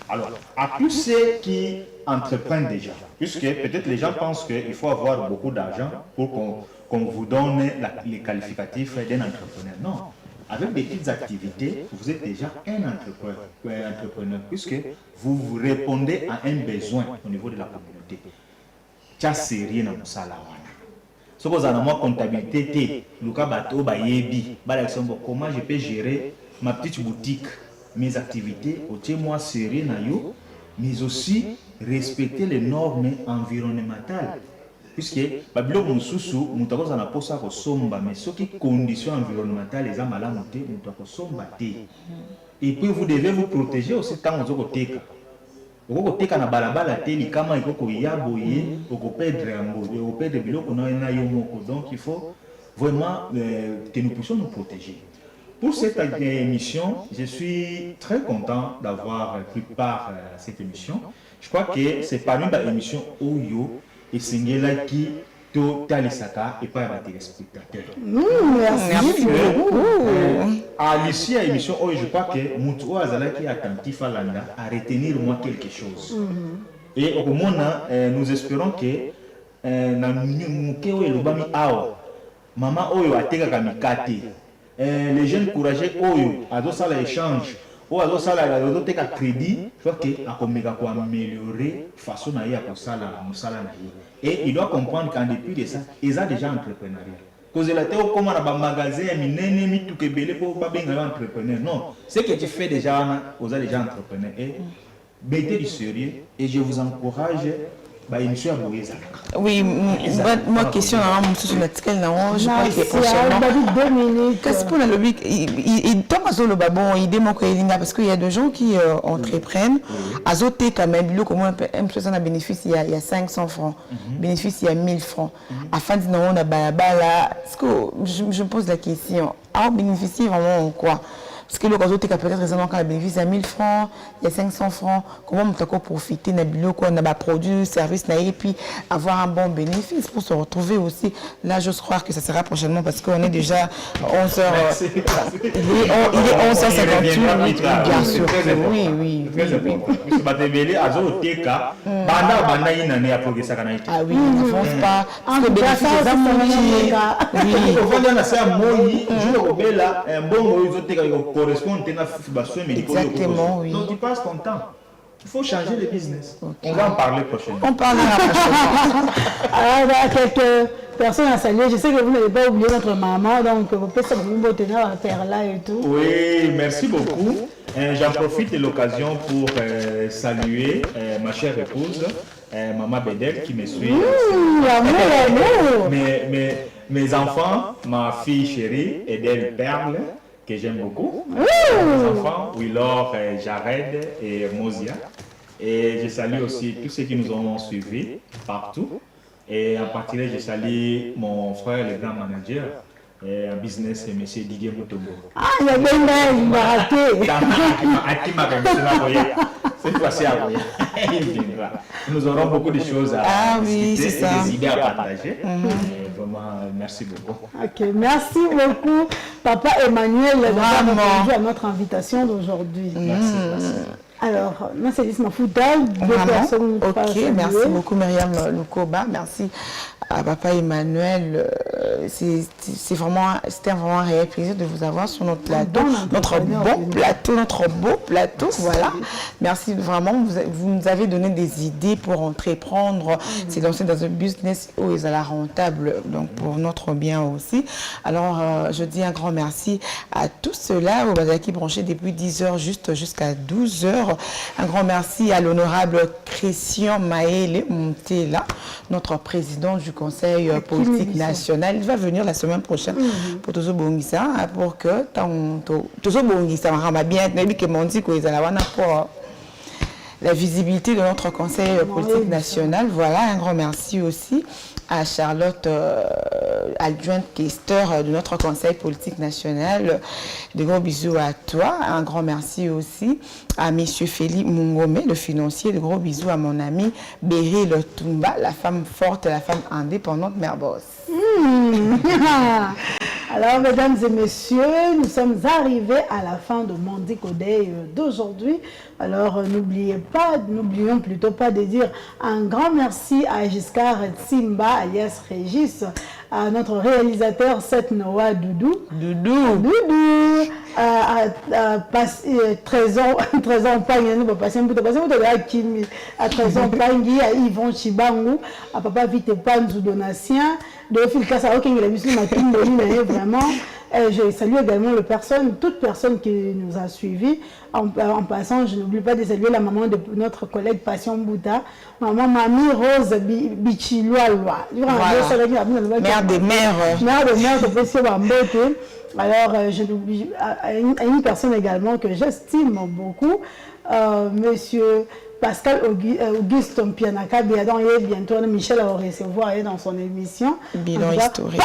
Alors, à tous ceux qui entreprennent déjà, puisque peut-être les gens pensent qu'il faut avoir beaucoup d'argent pour qu'on vous donne les qualificatifs d'un entrepreneur. Non, avec des petites activités, vous êtes déjà un entrepreneur, puisque vous répondez à un besoin au niveau de la communauté. tia sérieux na mosala wana. Soko za na moi comptabilité té, luka bato ba yebi, ba la comment je peux gérer ma petite boutique, mes activités, au moi sérieux na yo, mais aussi respecter les normes environnementales. Puisque babilo mususu mutako za na posa ko somba mais ce qui conditions environnementales les amala muté mutako somba té. Et puis vous devez vous protéger aussi tant aux okoteka. Okoteka na balabala té ni kama ikoko yaboye okopedre yango, okopedre biloko na yo moko. Donc il faut vraiment que nous puissions nous protéger. Pour cette émission, je suis très content d'avoir pris part à cette émission. Je crois que c'est parmi les émissions Oyo et Singela qui to talisaka et pas les téléspectateurs. Merci beaucoup. À l'issue de l'émission Oyo, je crois que Moutou Azala qui est attentif à l'anda à retenir moi quelque chose. Et au moment nous espérons que Namukeo et Lubami Ao, Maman Oyo a tega kamikate. Les jeunes courageux Oyo, à ça l'échange. Ou à ça la crédit, je crois qu'il a améliorer façon à et il doit comprendre qu'en dépit de ça, ils ont déjà entrepreneuriat. Cause la théo comme on a un magasin, minene mi tout que belé pour pas bien entrepreneur. Non, ce que tu fais déjà, vous avez déjà entrepreneur. Et mettez du sérieux et je vous encourage. Oui, moi question sur laquelle je crois que prochainement qu'est-ce pour le lobby il tombe à le babon il démontre parce qu'il y a des gens qui entreprennent azoter quand même le comment un personne a bénéfice il y a 500 francs bénéfice il y a 1000 francs afin de on a balabala est-ce que je me pose la question à bénéficier vraiment quoi. Parce que le réseau peut-être raisonnable quand il bénéficie à 1000 francs, il y a 500 francs, comment on peut profiter de nos produits, services, et puis avoir un bon bénéfice pour se retrouver aussi. Là, j'ose croire que ça sera prochainement parce qu'on est déjà 11h. Il est 11h58, bien sûr. Oui. Ah oui, il n'avance pas. Parce que le bénéfice est un correspond exactement, oui. Donc tu passes ton temps. Il faut changer le business. Okay. On va en parler prochainement. On parlera prochainement. Alors, il y a quelques personnes à saluer. Je sais que vous n'avez pas oublié notre maman, donc vous pouvez vous tenir à faire là et tout. Oui, merci beaucoup. J'en profite de l'occasion pour saluer ma chère épouse, Maman Bedel, qui me suit. Mes enfants, ma fille chérie, Edel Perle, que j'aime beaucoup. Mes enfants, Willor, Jared et Mosia. Et je salue aussi tous ceux qui nous ont suivis partout. Et en particulier, je salue mon frère, le grand manager, un business, M. Didier Moutobo. Ah, il y a bien il m'a raté. Cette fois-ci, il viendra. Nous aurons beaucoup de choses à discuter et des idées à partager. Vraiment, merci beaucoup. Ok, merci beaucoup, Papa Emmanuel, d'avoir répondu à notre invitation d'aujourd'hui. Merci. Alors, moi, c'est Lise Mafouda, deux personnes. Ok, merci beaucoup, Myriam Lukoba. Merci à Papa Emmanuel. C'était vraiment un réel plaisir de vous avoir sur notre plateau, notre beau plateau, voilà. Merci vraiment, vous nous avez donné des idées pour entreprendre, c'est lancer dans un business où ils sont rentable, donc pour notre bien aussi. Alors, je dis un grand merci à tous ceux-là, au Bazaki branché depuis 10h jusqu'à 12h. Un grand merci à l'honorable Christian Maëlle Montela, notre président du Conseil politique national. Il va venir la semaine prochaine pour Tozo Bongisa, pour que Tozo Bongisa m'a bien pour la visibilité de notre Conseil politique national. Voilà, un grand merci aussi à Charlotte, adjointe questeur de notre Conseil politique national. De gros bisous à toi. Un grand merci aussi à M. Félix Mungome, le financier. De gros bisous à mon ami Beryl Tumba, la femme forte, la femme indépendante, mère boss. Alors, mesdames et messieurs, nous sommes arrivés à la fin de Mondico Day d'aujourd'hui. Alors, n'oublions plutôt pas de dire un grand merci à Giscard Tsimba, alias Régis, à notre réalisateur Seth Noah Doudou. À 13 ans Pangi, nous passer un bout de à 13 ans Pangi, à Yvon Chibangu, à Papa Vite Panzou Donatien, de Phil Kassa, ok, il a vu vraiment. Je salue également toute personne qui nous a suivis. En passant, je n'oublie pas de saluer la maman de notre collègue Passion Bouta, maman Mamie Rose Bichiloaloa. Mère des mères. Mère des mères de Pessie Bambote. Alors, je n'oublie à une personne également que j'estime beaucoup, monsieur Pascal Auguste Mpianaka, bientôt Michel va recevoir dans son émission. Bilan historique.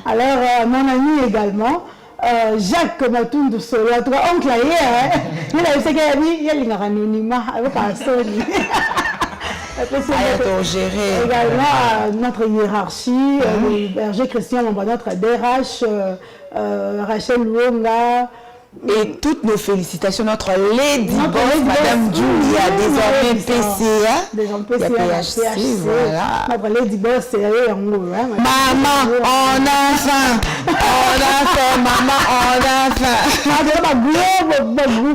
Alors, mon ami également, Jacques Matundu Sola, toi, oncle hier, il a eu ce qu'il a dit, il y a un anonymat avec personne. Également notre hiérarchie, Berger Christian, notre DRH, Rachel Luonga. Et toutes nos félicitations, notre Lady Boss, Madame Julia, désormais PCA, voilà. Notre Lady Boss, c'est maman, on a faim, maman, on a faim.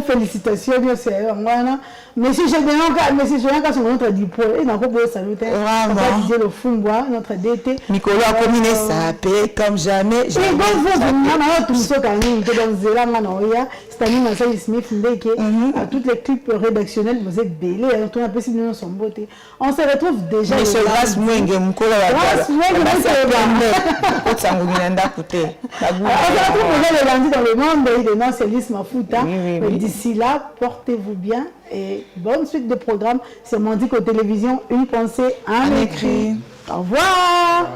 Félicitations, Monsieur Général, son notre diplôme, et n'a pas besoin de saluer. Le Fumbois, notre DT. Nicolas a combiné sa paix comme jamais. C'est toutes les clips rédactionnels, vous êtes bélés, on a possible de son beauté. On se retrouve déjà. Monsieur Grâce Mouenge, Moukola, on se retrouve déjà le lundi dans le monde de Nancelis Mafuta. D'ici là, portez-vous bien et bonne suite de programmes sur Mondico Télévision. Une pensée, un écrit. Au revoir.